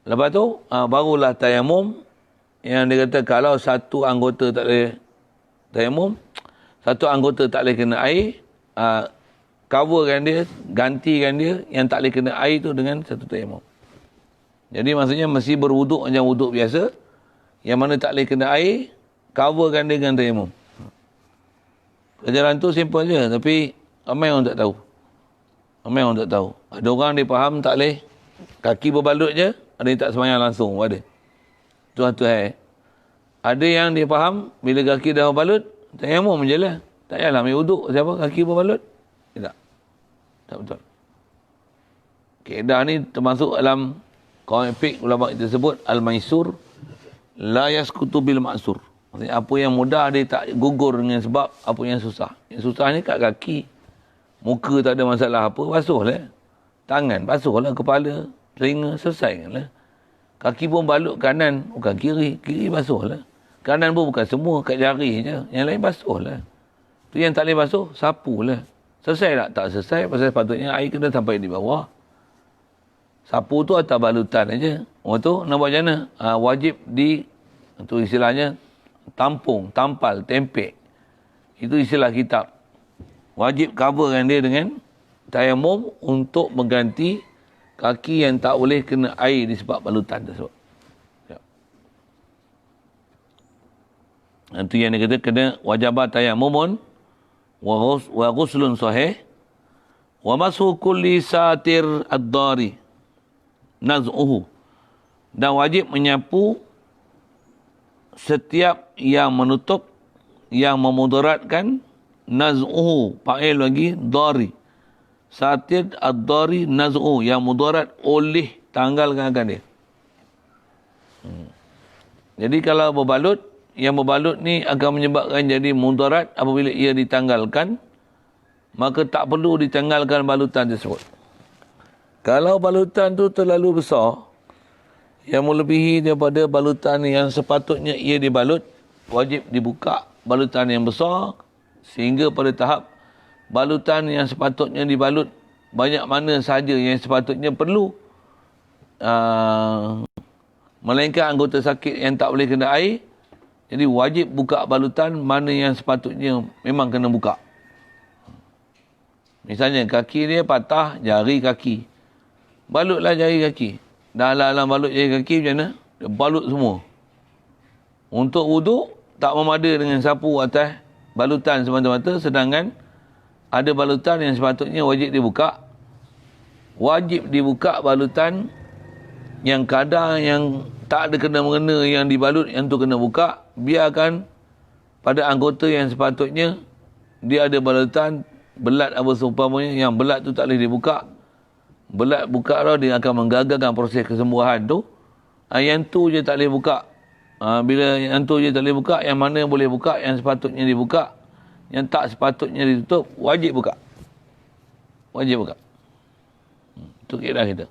Lepas tu, barulah tayamum. Yang dia kata kalau satu anggota tak boleh tayamum, satu anggota tak boleh kena air, coverkan dia, gantikan dia, yang tak boleh kena air tu dengan satu tayamum. Jadi maksudnya mesti berwuduk macam wuduk biasa. Yang mana tak boleh kena air, coverkan dia dengan tayamum. Ajaran tu simple je, tapi ramai orang tak tahu. Ramai orang tak tahu. Ada orang dia faham tak boleh kaki berbalut je, ada yang tak sembahyang langsung, ada. Itu satu hal. Ada yang dia faham bila kaki dah berbalut, tayamum je lah. Tak payahlah ambil wuduk. Siapa kaki berbalut? Tidak. Tak betul. Kaedah ni termasuk dalam kaum fiqh ulama kita sebut al-maisur la yasqutu bil ma'sur. Maksudnya apa yang mudah dia tak gugur dengan sebab apa yang susah. Yang susah ni kat kaki. Muka tak ada masalah apa, basuhlah. Tangan basuhlah, kepala, telinga, selesaikanlah. Kaki pun balut kanan, bukan kiri. Kiri basuhlah. Kanan pun bukan semua, kat jari je. Yang lain basuhlah. Tu yang tak boleh basuh, sapulah. Selesai tak? Tak selesai. Pasal sepatutnya air kena sampai di bawah. Sapu tu atas balutan aja. Orang tu nak buat macam mana? Wajib itu istilahnya tampung, tampal, tempek. Itu istilah kitab. Wajib coverkan dia dengan tayamum untuk mengganti kaki yang tak boleh kena air disebab balutan tersebut. Ya. Itu yang dia kata kena wajabat tayamumun wa ghuslun sahih wa mashu kulli satir ad-dari naz'uhu, dan wajib menyapu setiap yang menutup yang memudaratkan, naz'uhu fa'il lagi dari, satir ad-dari naz'uhu, yang mudarat oleh tanggalkan dia. Jadi kalau berbalut, yang berbalut ni akan menyebabkan jadi mudarat apabila ia ditanggalkan, maka tak perlu ditanggalkan balutan tersebut. Kalau balutan tu terlalu besar, yang melebihi daripada balutan yang sepatutnya ia dibalut, wajib dibuka balutan yang besar sehingga pada tahap balutan yang sepatutnya dibalut banyak mana sahaja yang sepatutnya perlu, melainkan anggota sakit yang tak boleh kena air. Jadi wajib buka balutan mana yang sepatutnya memang kena buka. Misalnya kaki dia patah, jari kaki, balutlah jari kaki. Dah alang balut jari kaki macam mana? Dia balut semua. Untuk wuduk, tak memada dengan sapu atas balutan semata-mata, sedangkan ada balutan yang sepatutnya wajib dibuka. Wajib dibuka balutan yang kadar yang tak ada kena-mengena yang dibalut, yang tu kena buka. Biarkan pada anggota yang sepatutnya dia ada balutan, belat apa seumpamanya, yang belat tu tak boleh dibuka. Belat buka tau, dia akan menggagalkan proses kesembuhan tu. Yang tu je tak boleh buka. Bila yang tu je tak boleh buka, yang mana yang boleh buka, yang sepatutnya dibuka, yang tak sepatutnya ditutup, wajib buka. Wajib buka. Itu kaedah kita.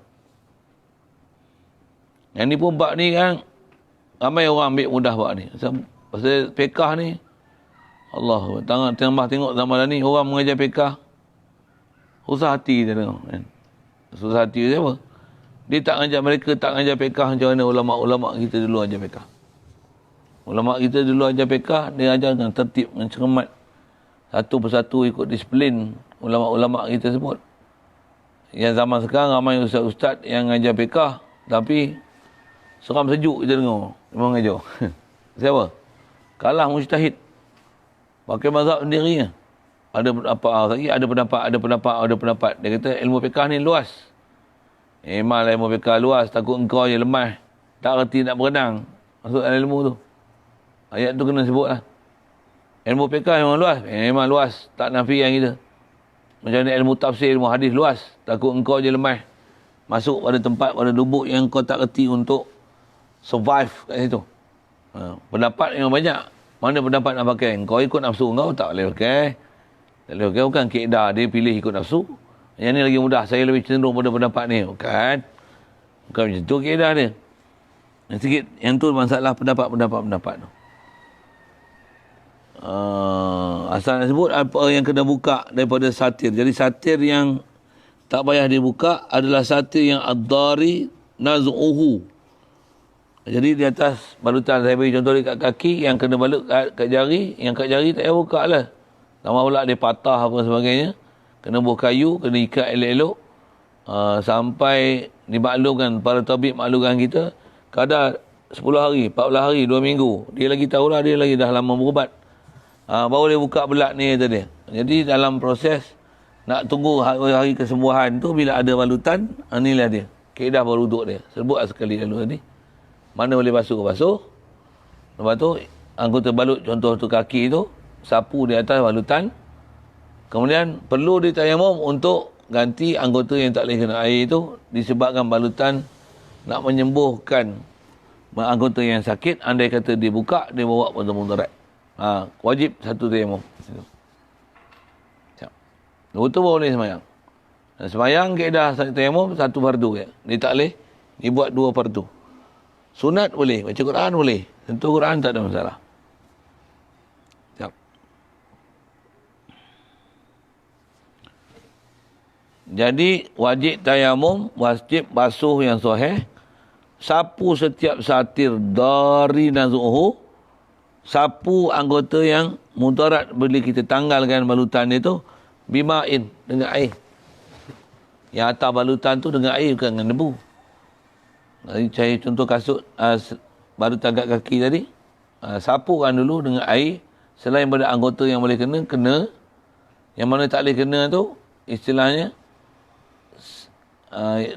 Yang ni pun bab ni kan, ramai orang ambil mudah bab ni. Pasal fiqah ni, Allah, tambah tengok zaman ni, orang mengajar fiqah, susah hati dia tengok. Kan? Susah hati dia apa? Dia tak ngajar mereka, tak ngajar fiqah macam mana ulama' kita dulu ajar fiqah. Ulama' kita dulu ajar fiqah, dia ajar dengan tertib, dengan cermat. Satu persatu ikut disiplin ulama' kita sebut. Yang zaman sekarang ramai ustaz-ustaz yang ngajar fiqah, tapi seram sejuk kita dengar. Memang ngajar. Siapa? Kalah mujtahid. Pakai mazhab sendiri. Ada pendapat. Dia kata ilmu fiqah ni luas. Memang ilmu fiqah luas. Takut engkau je lemah. Tak reti nak berenang. Masuk dalam ilmu tu. Ayat tu kena sebut lah. Ilmu fiqah memang luas. Memang luas. Tak nafi yang kita. Macam mana ilmu tafsir, ilmu hadis luas. Takut engkau je lemah. Masuk pada tempat, pada lubuk yang kau tak reti untuk survive kat situ. Pendapat memang banyak. Mana pendapat nak pakai? Kau ikut nafsu kau tak boleh pakai. Tak boleh pakai, bukan kaedah dia pilih ikut nafsu. Yang ni lagi mudah. Saya lebih cenderung pada pendapat ni. Bukan macam tu kaedah dia. Yang sikit, yang tu masalah pendapat tu. Asal nak sebut apa yang kena buka daripada satir. Jadi satir yang tak payah dibuka adalah satir yang ad-dari naz'uhu. Jadi di atas balutan, saya bagi contoh dekat kaki, yang kena balut kat jari, yang kat jari tak payah buka lah. Lama pula dia patah apa sebagainya. Kena buah kayu, kena ikat elok-elok. Sampai dimaklumkan, para tabib maklumkan kita, kadar 10 hari, 14 hari, 2 minggu. Dia lagi tahulah, dia lagi dah lama berubat. Baru dia buka belat ni kata dia. Jadi dalam proses nak tunggu hari kesembuhan tu, bila ada balutan, inilah dia. Kaedah beruduk dia. Sebut sekali lalu tadi. Mana boleh basuh, basuh. Lepas tu, anggota balut, contoh tu kaki tu, sapu di atas balutan. Kemudian, perlu ditayamum untuk ganti anggota yang tak boleh kena air tu, disebabkan balutan nak menyembuhkan anggota yang sakit. Andai kata dibuka, dia bawa pada mudarat. Wajib satu tayamum. Lepas tu baru boleh semayang. Dan semayang kaedah tayamum satu fardu ya. Dia tak boleh dibuat 2 fardu. Sunat boleh, baca Quran boleh. Tentu Quran tak ada masalah. Siap. Jadi wajib tayamum, wajib basuh yang sahih, sapu setiap satir dari nazuhu, sapu anggota yang mudarat bila kita tanggalkan balutan itu bima'in, dengan air. Yang atas balutan tu dengan air, bukan dengan debu. Jadi saya contoh kasut balutan kat kaki tadi, sapukan dulu dengan air. Selain pada anggota yang boleh kena. Yang mana tak boleh kena tu istilahnya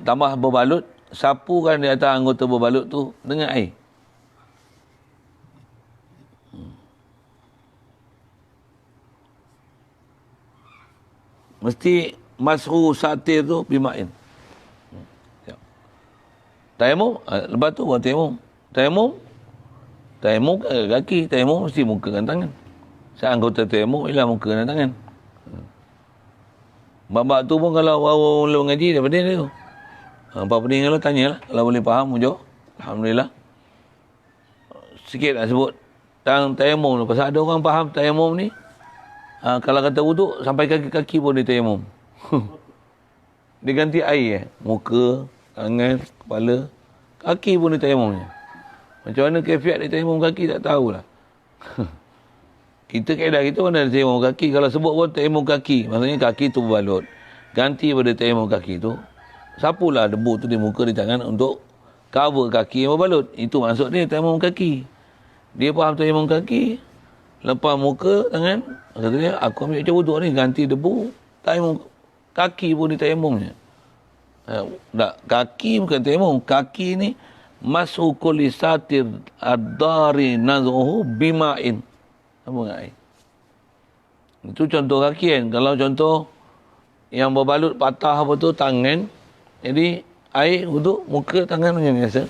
tambah berbalut, sapukan di atas anggota berbalut tu dengan air. Mesti masru satir tu bima'in. Tayamum, lepas tu buat tayamum. Tayamum kaki, tayamum mesti muka dan tangan. Anggota tayamum ialah muka dan tangan. Babak tu pun kalau baru mula mengaji daripada dia tu. Apa pening kalau tanyalah, kalau boleh faham jawab. Alhamdulillah. Sikit nak sebut tentang tayamum tu. Pasal ada orang faham tayamum ni, kalau kata wuduk sampai kaki-kaki pun dia tayamum. Dia ganti air muka, tangan, kepala, kaki pun dia tayamumnya. Macam mana kefiat dia tayamum kaki tak tahulah. Kita kaedah kita mana ada tayamum kaki. Kalau sebut pun tayamum kaki, maksudnya kaki tu berbalut. Ganti pada tayamum kaki tu, sapulah debu tu di muka, di tangan untuk cover kaki yang berbalut. Itu maksud dia tayamum kaki. Dia faham tayamum kaki, lepas muka, tangan, kata dia, aku ambil macam wuduk ni, ganti debu, tayamum kaki pun di tayamumnya. Tak, kaki bukan tayamum. Kaki ni mashu kulli satir ad-dari nazuhu bima'in. Apa dengan air? Itu contoh kaki kan. Kalau contoh yang berbalut patah apa tu, tangan. Jadi air wuduk, muka, tangan macam biasa.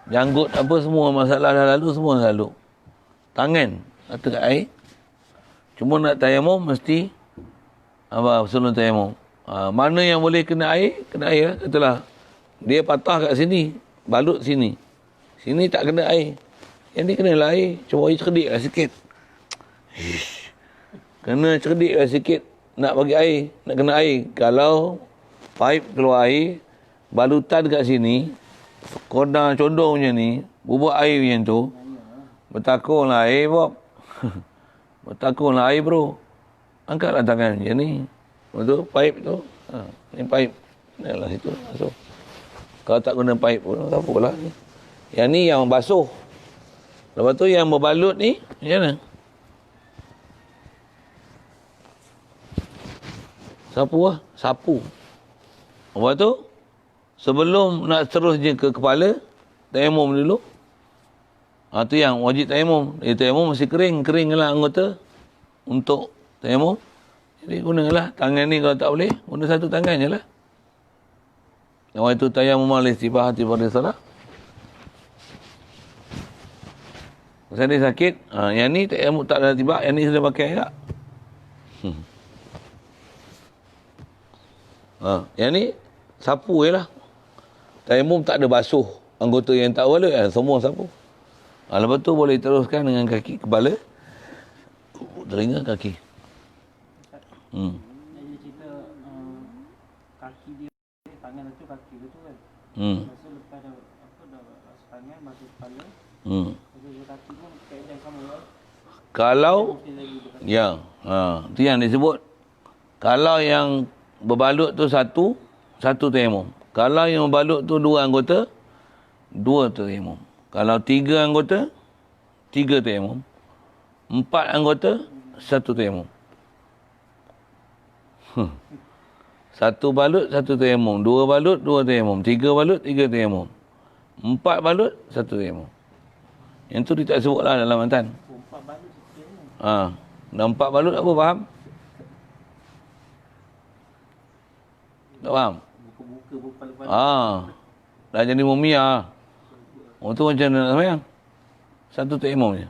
Janggut apa semua, masalah dah lalu, semua dah lalu. Tangan kata kat air. Cuma nak tayamum mesti sebelum tayamum. Mana yang boleh kena air lah. Katalah dia patah kat sini, balut sini. Sini tak kena air. Yang ni kenalah air. Cuba air cerdik lah sikit. Kena cerdik lah sikit. Nak bagi air, nak kena air. Kalau pipe keluar air, balutan kat sini, kodang condong macam ni, bubuh air macam tu, bertakunlah air, Bob. Bertakunlah air, bro. Angkatlah tangan macam ni. Lepas tu, pipe tu. Ni pipe. Ni lah situ. Masuk. Kalau tak guna pipe pun, tak apalah. Yang ni yang basuh. Lepas tu yang berbalut ni, macam mana? Sapu. Lepas tu, sebelum nak terusnya ke kepala, tayamum dulu. Tu yang wajib tayamum. Tayamum mesti keringlah anggota untuk tayamum. Jadi gunalah tangan ni kalau tak boleh, guna satu tangan je lah. Yang itu tayamum al-istibah hati pada salah. Pasal dia sakit, yang ni tak ada tibak, yang ni sudah pakai tak? Yang ni sapu je lah. Tayamum tak ada basuh anggota yang tak boleh, semua sapu. Lepas tu boleh teruskan dengan kaki, kepala, telinga, kaki. Dia cerita kaki dia, tangan tu kaki betul kan? Masa lepas dah basuh tangan, basuh kepala, basuh kaki pun kaedah sama kan? Kalau tu yang disebut, kalau yang berbalut tu satu tayamum. Kalau yang berbalut tu dua anggota, dua tayamum. Kalau tiga anggota, tiga tayamum. Empat anggota, satu tayamum. Satu balut, satu tayamum. Dua balut, dua tayamum. Tiga balut, tiga tayamum. Empat balut, satu tayamum. Yang tu dia tak sebutlah dalam matan. Empat balut, satu tayamum. Dan empat balut apa, faham? Tak faham? Buka-buka, berpala-pala. Dah jadi mumia. Tu macam mana nak semayang? Satu tayamum je.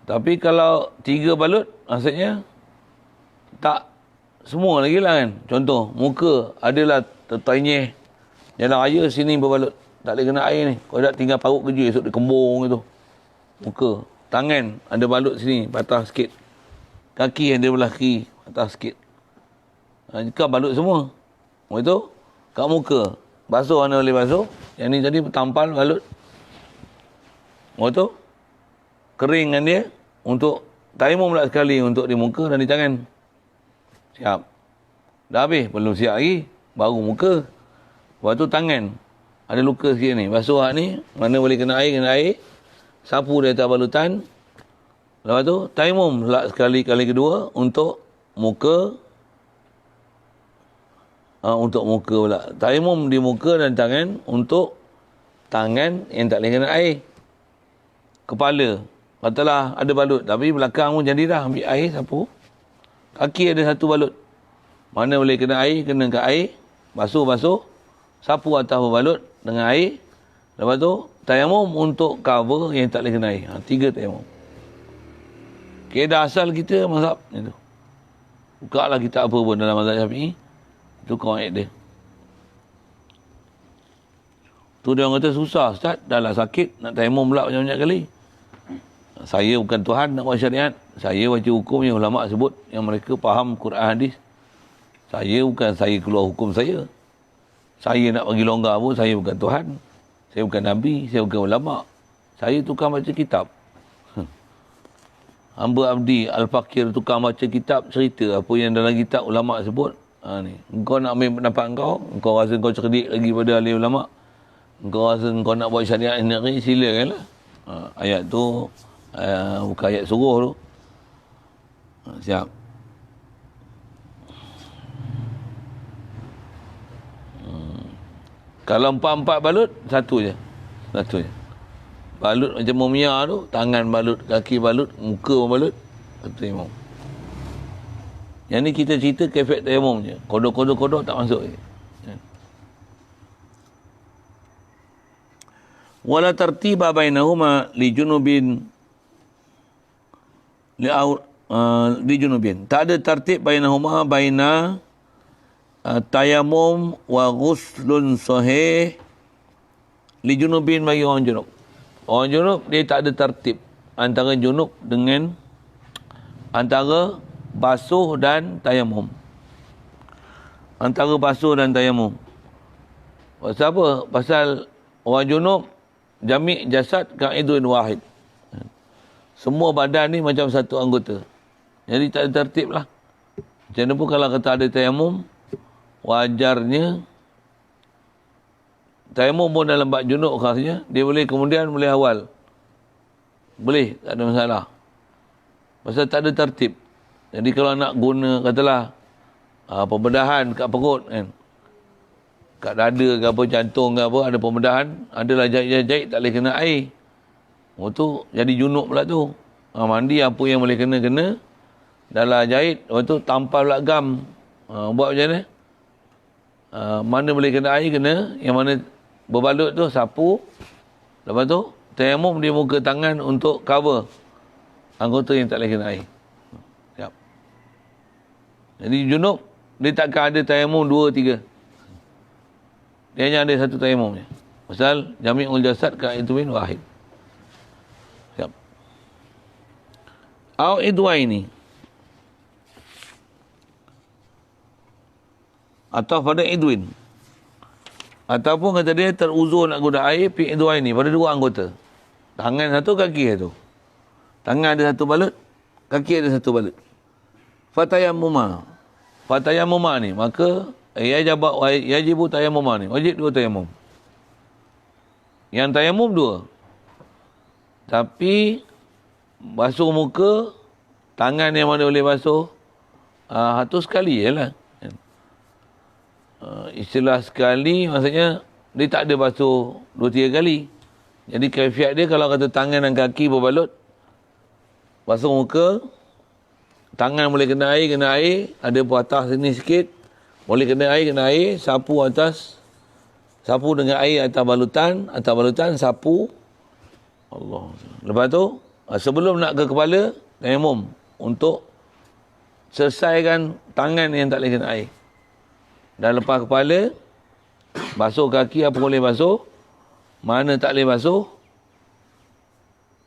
Tapi kalau tiga balut, maksudnya tak semua lagi lah kan. Contoh, muka adalah tertanyih. Jalan raya sini berbalut. Tak boleh kena air ni. Kalau tak tinggal parut kerja, esok dia kembung gitu. Muka. Tangan ada balut sini, patah sikit. Kaki ada belah kiri, patah sikit. Kau balut semua. Betul? Kat muka. Basuh mana boleh basuh. Yang ni tadi tampal balut. Betul? Keringkan dia untuk tayamum pula sekali untuk di muka dan di tangan. Siap. Dah habis. Belum siap lagi. Baru muka. Lepas tu tangan. Ada luka sikit ni. Basuh hak ni. Mana boleh kena air. Sapu di atas balutan. Lepas tu tayamum pula sekali kali kedua untuk muka. Untuk muka pula. Tayamum di muka dan tangan untuk tangan yang tak boleh kena air. Kepala. Katalah ada balut. Tapi belakang pun jadi dah. Ambil air, sapu. Kaki ada satu balut. Mana boleh kena air, kena ke air. Basuh. Sapu atas balut dengan air. Lepas tu, tayamum untuk cover yang tak boleh kena air. 3 tayamum. Kaedah asal kita mazhab itu. Buka lah kitab apa pun dalam mazhab Syafi'i. Itu kaedah dia. Tu dia orang kata susah Ustaz. Dah lah sakit. Nak tayamum pula banyak-banyak kali. Saya bukan Tuhan nak buat syariat. Saya baca hukum yang ulama' sebut. Yang mereka faham Quran hadis. Saya keluar hukum saya. Saya nak bagi longgar pun. Saya bukan Tuhan. Saya bukan Nabi. Saya bukan ulama'. Saya tukang baca kitab. Hamba abdi Al-Fakir tukang baca kitab. Cerita apa yang dalam kitab ulama' sebut. Ni. Engkau nak ambil pendapat engkau rasa engkau cerdik lagi pada ahli ulama'. Engkau rasa engkau nak buat syariat ni, silakanlah. Ayat tu bukan ayat suruh tu. Siap. Kalau 4 balut, satu je. Balut macam mumia tu, tangan balut, kaki balut, muka balut, satu tayamum. Yang ni kita cerita kefek tayamum je. Kodok tak masuk je. Wala tartiba bainahuma li junubin li junubin. Tak ada tertib bainahuma baina tayamum wa ghuslun sahih li junubin bagi orang junub. Orang junub dia tak ada tertib antara junub dengan antara basuh dan tayamum. Antara basuh dan tayamum. Pasal apa? Pasal orang junub jami' jasad ka'idun wahid. Semua badan ni macam satu anggota. Jadi tak ada tertib lah. Macam mana pun kalau kata ada tayamum, wajarnya tayamum pun dalam bab junub khasnya, dia boleh kemudian boleh awal. Boleh, tak ada masalah. Pasal tak ada tertib. Jadi kalau nak guna, katalah pembedahan kat perut kan. Kat dada ke apa, jantung ke apa, ada pembedahan, adalah jahit-jahit tak boleh kena air. Tu jadi junub pula tu. Mandi apa yang boleh kena. Dalam jahit, lepas tu tampal pula gam. Buat macam mana? Mana boleh kena air, kena. Yang mana berbalut tu, sapu. Lepas tu, tayamum di muka tangan untuk cover anggota yang tak boleh kena air. Siap. Jadi junub, dia takkan ada tayamum 2, 3. Dia hanya ada satu tayamum je. Pasal jami'ul jasad ka'idun wahid. Siap. Au idwaini. Atau pada idwin. Ataupun kata dia teruzur nak guna air pi idwaini pada 2 anggota. Tangan satu, kaki satu. Tangan ada satu balut, kaki ada satu balut. Fatayamuma ni, maka yajibu tayamuma ni. Wajib 2 tayamum. Yang tayamum 2. Tapi basuh muka, tangan yang mana boleh basuh, satu sekali je lah. Istilah sekali maksudnya dia tak ada basuh 2-3 kali. Jadi kaifiat dia kalau kata tangan dan kaki berbalut, basuh muka, tangan boleh kena air, ada patah sini sikit, boleh kena air, sapu dengan air atas balutan, sapu. Allah. Lepas tu, sebelum nak ke kepala, tayamum untuk selesaikan tangan yang tak boleh kena air. Dan lepas kepala, basuh kaki apa boleh basuh, mana tak boleh basuh,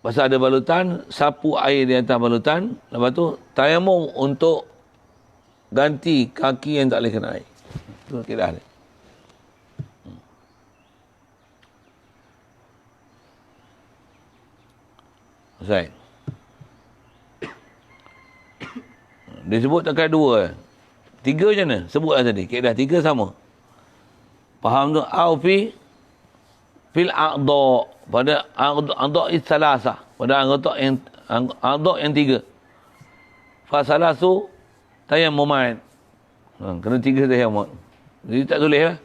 pasal ada balutan, sapu air di atas balutan. Lepas tu, tayamum untuk ganti kaki yang tak boleh kena air. Itu kaedah dia. Ustaz. Dia sebut takat 2. 3 macam mana? Sebutlah tadi. Kaedah 3 sama. Faham tu? Au fil a'dha. Pada a'dha salasa. Pada a'dha yang 3. Fa salasu tayammuman. Kena 3 tayammum. Jadi tak tulis lah.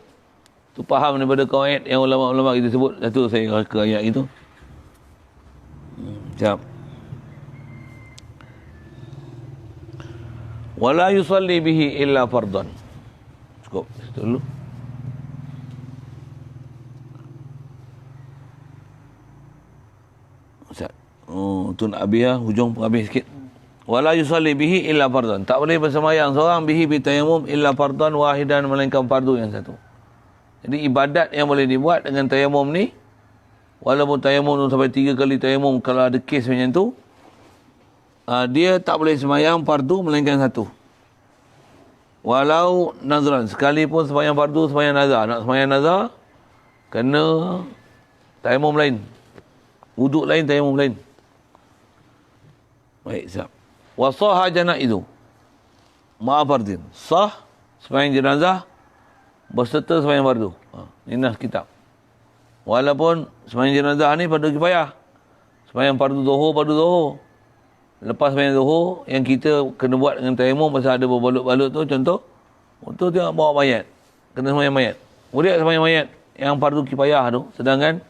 Tu faham daripada kaedah yang ulama-ulama kita sebut. Satu saya reka ayat itu. Sekejap. Wala yusalli bihi illa fardan. Cukup. Itu dulu. Ustaz. Tu nak habis lah. Hujung pun habis sikit. Wala yusalli bihi illa fardan. Tak boleh bersemayang seorang bihi bitayamum illa fardan wahidan, melainkan fardu yang satu. Jadi ibadat yang boleh dibuat dengan tayamum ni, walaupun tayamum tu sampai 3 kali tayamum, kalau ada kes macam tu, dia tak boleh semayang fardu melainkan satu. Walau nazran, sekalipun semayang fardu, semayang nazar. Nak semayang nazar, kena tayamum lain. Wuduk lain, tayamum lain. Baik, siap. Wasaha janaizu ma'a fardin. Sah semayang jenazah berserta semayang fardu. Ini nas kitab. Walaupun semayang jenazah ni fardu kifayah. Semayang fardu zuhur. Lepas semayang zuhur, yang kita kena buat dengan tayamum pasal ada berbalut-balut tu, contoh, untuk tengok bawa mayat. Kena semayang mayat. Boleh semayang mayat yang fardu kifayah tu, sedangkan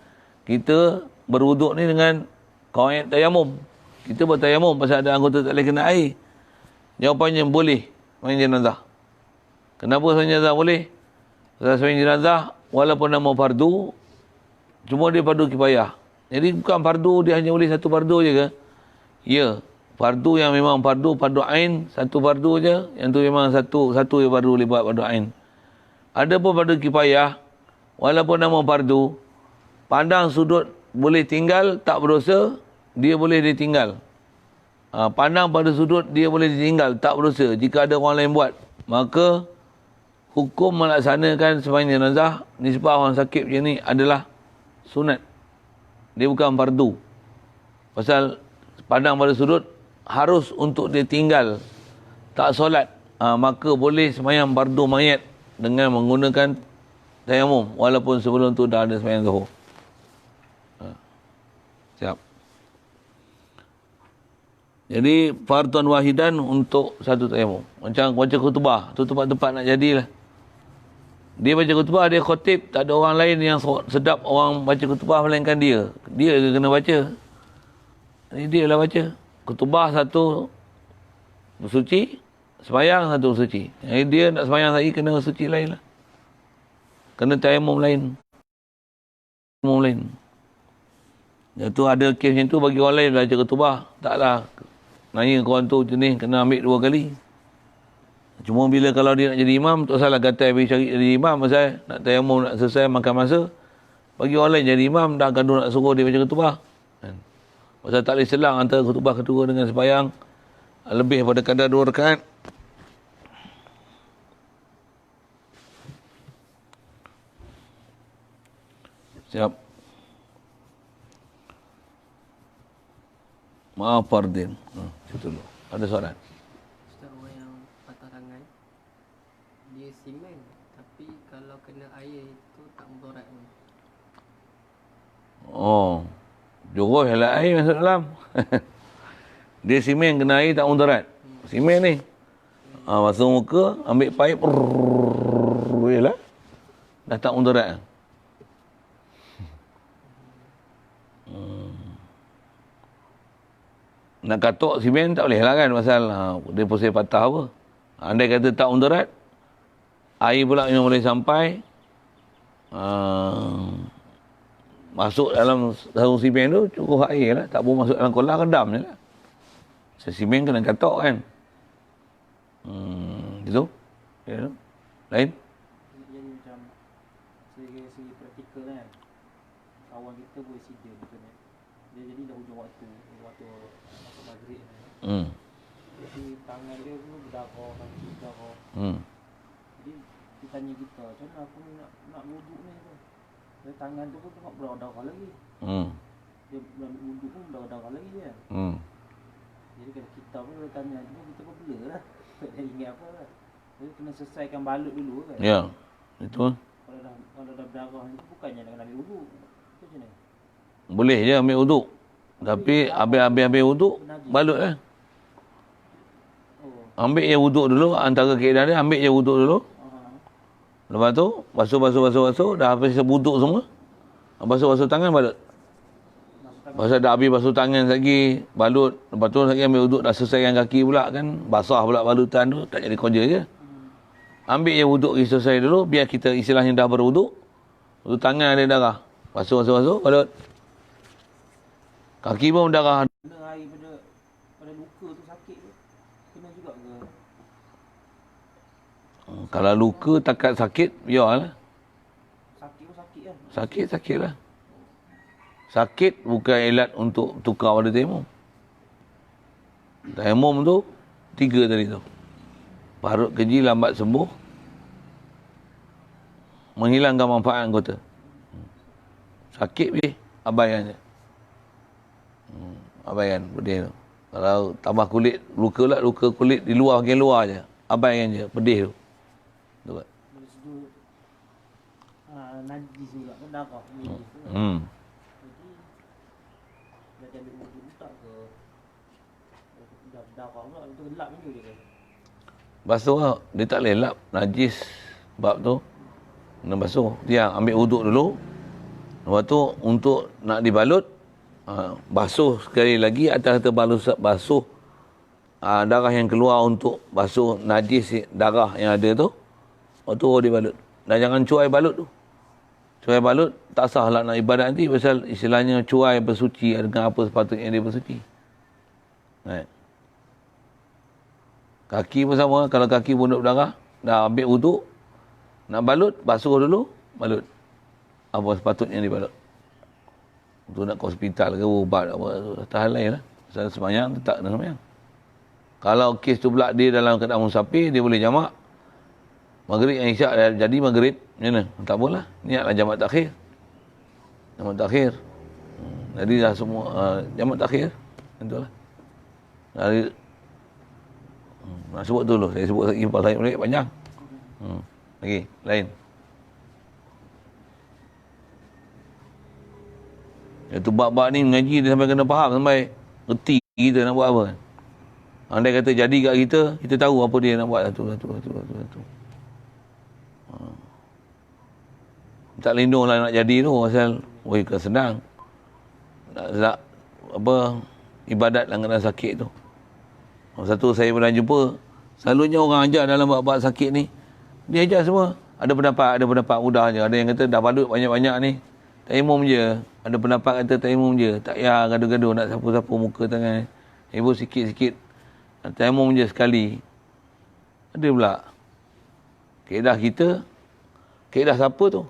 kita berwuduk ni dengan kaedah tayamum. Kita bertayamum pasal ada anggota tak boleh kena air. Jawapannya boleh semayang jenazah. Kenapa semayang jenazah boleh? Pasal semayang jenazah, walaupun nama fardu, cuma dia fardu kifayah. Jadi bukan fardu, dia hanya boleh satu fardu je ke? Ya. Fardu yang memang fardu ain, satu fardu je. Yang tu memang satu je fardu boleh buat fardu ain. Ada pun fardu kifayah, walaupun nama fardu, pandang sudut boleh tinggal, tak berdosa, dia boleh ditinggal. Pandang pada sudut, dia boleh ditinggal, tak berdosa. Jika ada orang lain buat, maka hukum melaksanakan semayang jenazah nisbah orang sakit macam ni adalah sunat. Dia bukan fardu. Pasal pandang pada sudut harus untuk dia tinggal, tak solat. Maka boleh semayang fardu mayat dengan menggunakan tayamum, walaupun sebelum tu dah ada semayang zuhur. Siap. Jadi fardun wahidan untuk satu tayamum. Macam baca khutbah, tu tempat-tempat nak jadilah. Dia baca khutbah, dia khotib, tak ada orang lain yang sedap orang baca khutbah melainkan dia. Dia kena baca. Jadi dia lah baca. Khutbah satu bersuci, semayang satu bersuci. Jadi dia nak semayang lagi kena bersuci lain lah. Kena tayamum lain. Tayamum lain. Itu ada kes macam tu bagi orang lain baca khutbah. Taklah. Nanya kawan tu jenis kena ambil 2 kali. Cuma bila kalau dia nak jadi imam, tak salah kata pergi cari jadi imam pasal nak tayamum, nak selesai makan masa. Bagi orang lain jadi imam, dah gaduh nak suruh dia baca khutbah. Pasal tak boleh selang antara khutbah kedua dengan sembahyang lebih pada kadar 2 rakaat. Siap. Maaf fardin. Situ dulu. Ada soalan? Ustaz, orang yang patah tangan, dia simen, tapi kalau kena air itu tak mudarat pun. Oh. Jurus lah air masuk dalam. Dia simen kena air tak mudarat. Simen ni. Masuk muka, ambil paip. Yalah. Dah tak mudarat. Nak katuk simen tak boleh lah kan pasal dia pusing patah apa. Andai kata tak mudarat, air pula yang boleh sampai masuk dalam sarung simen tu, cukup air lah. Tak boleh masuk dalam kolam, redam je lah. Simen kena katuk kan. Gitu. Ya, lain? Jadi macam segi praktikal kan, kawan kita boleh sedia bukan. Dia jadi dah hujung waktu masuk maghrib. Jadi tangan dia tu berdarah, kaki berdarah. Jadi dia tanya kita, macam mana aku nak wuduk ni tu. Dia tangan tu pun tengok berdarah lagi. Dia wuduk pun berdarah lagi kan. Jadi kalau kita pun dia tanya, kita pun blur lah. Tak ingat apa lah. Jadi kena selesaikan balut dulu kan. Ya, betul. Kalau dah berdarah ni bukannya nak ambil wuduk. Itu macam mana? Boleh je ambil wuduk. Tapi habis wuduk, balut lah. Ambil je wuduk dulu, antara keadaan dia, ambil je wuduk dulu. Lepas tu, basuh, dah habis wuduk semua. Basuh tangan, balut. Pasal dah habis basuh tangan lagi, balut. Lepas tu lagi ambil wuduk, dah selesaikan kaki pula kan. Basah pula balutan tu, tak jadi kerja je. Ambil je wuduk kita selesai dulu, biar kita istilahnya dah berwuduk. Wuduk tangan ada darah. Basuh, balut. Kaki pun berdarah. Kena air pada luka tu sakit tu. Kena juga ke? Kalau luka takat sakit, biarlah. Sakit pun sakit kan? Sakit lah. Sakit bukan elat untuk tukar pada tayamum. Tayamum tu 3 tadi tu. Parut keji, lambat sembuh. Menghilangkan manfaat anggota. Sakit boleh, abaikan je. Abaikan pedih tu. Kalau tambah kulit, luka kulit di luar, bahagian luar je. Abaikan je, pedih tu. Tu kan. Dari sudut najis juga kan darah. Jadi dah ambil wuduk tak ke? Dah darah pula, itu gelap je dia kan? Basuh lah. Dia tak boleh lap. Najis bab tu. Kena basuh. Dia ambil wuduk dulu. Lepas tu untuk nak dibalut, basuh sekali lagi atas basuh darah yang keluar untuk basuh najis darah yang ada tu. Lepas tu dibalut. Dan jangan cuai balut tu. Cuai balut tak sah lah nak ibadat nanti pasal istilahnya cuai bersuci dengan apa sepatutnya dia bersuci. Right. Kaki pun sama. Kalau kaki pun berdarah, dah ambil wuduk, nak balut, basuh dulu, balut. Apa sepatutnya dibalut. Untuk nak ke hospital ke ubat apa tu, tahan lain lah. Pasal semayang, tetap kena semayang. Kalau kes tu pula dia dalam keadaan musafir, dia boleh jamak. Maghrib yang isyak dah jadi maghrib, macam mana? Tak apalah. Niatlah jamak takhir. Jamak takhir. Jadi dah semua jamak takhir. Itulah. Dari nak sebut dulu. Saya sebut lagi pasal saya panjang. Lagi, lain. Itu bab-bab ni mengaji dia sampai kena faham, sampai reti kita nak buat apa. Andai kata jadi kat kita, kita tahu apa dia nak buat satu. Tak lindung lah nak jadi tu pasal kan senang. Nak ibadat dalam keadaan sakit tu. Satu saya pernah jumpa, selalunya orang ajar dalam bab-bab sakit ni, dia ajar semua. Ada pendapat mudah je. Ada yang kata dah balut banyak-banyak ni, tayammum je. Ada pendapat kata tayammum je. Tak payah gaduh-gaduh nak sapu-sapu muka tangan. Heboh sikit-sikit. Tayammum je sekali. Ada pula. Kaedah kita, kaedah siapa tu?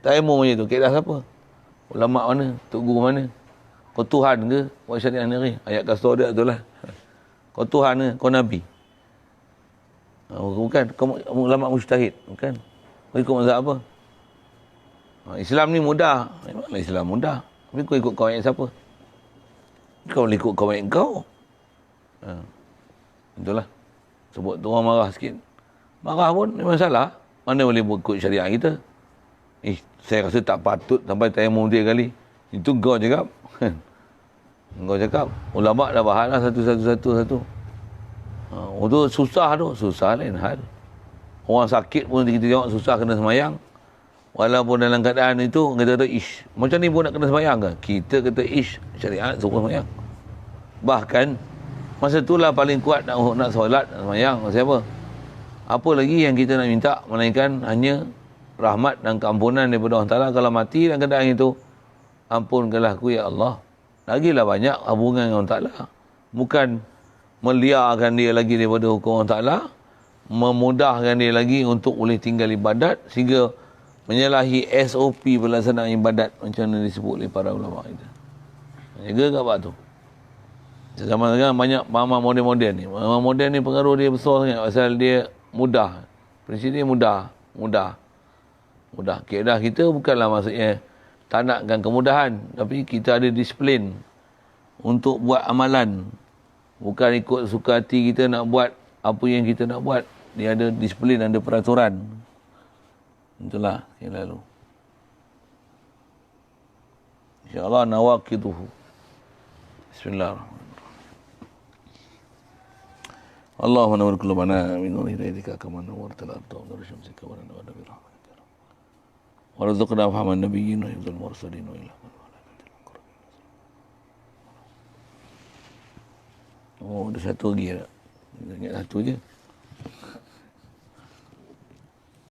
Tayammum je tu. Kaedah siapa? Ulama' mana? Tok Guru mana? Kau Tuhan ke? Buat syariah ni. Ayat kastodak tu lah. Kau Tuhan ke? Kau Nabi? Bukan. Kau ulama' mujtahid. Bukan. Kau ikut mazhab apa? Islam ni mudah. Memanglah Islam mudah. Tapi kau ikut kawan yang siapa? Kau boleh ikut kawan yang kau. Itulah. Sebut tu orang marah sikit. Marah pun memang salah. Mana boleh ikut syariat kita? Saya rasa tak patut sampai tayammum 3 kali. Itu kau cakap. Kau cakap. Ulama' dah bahas lah satu. Itu susah tu. Susah lain hal. Orang sakit pun kita tengok susah kena semayang. Walaupun dalam keadaan itu, kita kata ish. Macam ni pun nak kena semayang ke? Kita kata ish. Syariat suruh semayang. Bahkan, masa itulah paling kuat nak solat, nak semayang. Maksud apa? Apa lagi yang kita nak minta? Melainkan hanya rahmat dan keampunan daripada Allah Ta'ala. Kalau mati dalam keadaan itu, ampunkanlah aku ya Allah. Lagilah banyak hubungan dengan Allah Ta'ala. Bukan meliarkan dia lagi daripada hukum Allah Ta'ala. Memudahkan dia lagi untuk boleh tinggal ibadat. Sehingga menyalahi SOP pelaksanaan ibadat macam mana disebut oleh para ulama kita. Jaga kat bab tu. Zaman sekarang banyak mama moden-moden ni. Mama moden ni pengaruh dia besar sangat pasal dia mudah. Prinsip dia mudah. Kaedah kita bukanlah maksudnya tak nakkan kemudahan, tapi kita ada disiplin untuk buat amalan. Bukan ikut suka hati kita nak buat apa yang kita nak buat. Dia ada disiplin, ada peraturan. Itulah yang lalu. InsyaAllah nawaqituhu. Bismillahirrahmanirrahim. Allahumma nawwir qulubana min nuri hidayatika kama nawwarta al-ardha wa nur syamsika wa nawwir bi rahmatika. Warzuqna fahman nabiyyin wa hifdzal mursalin wa ila man malaikatil muqarrabin. Oh, ada satu lagi ya. Ingat satu je.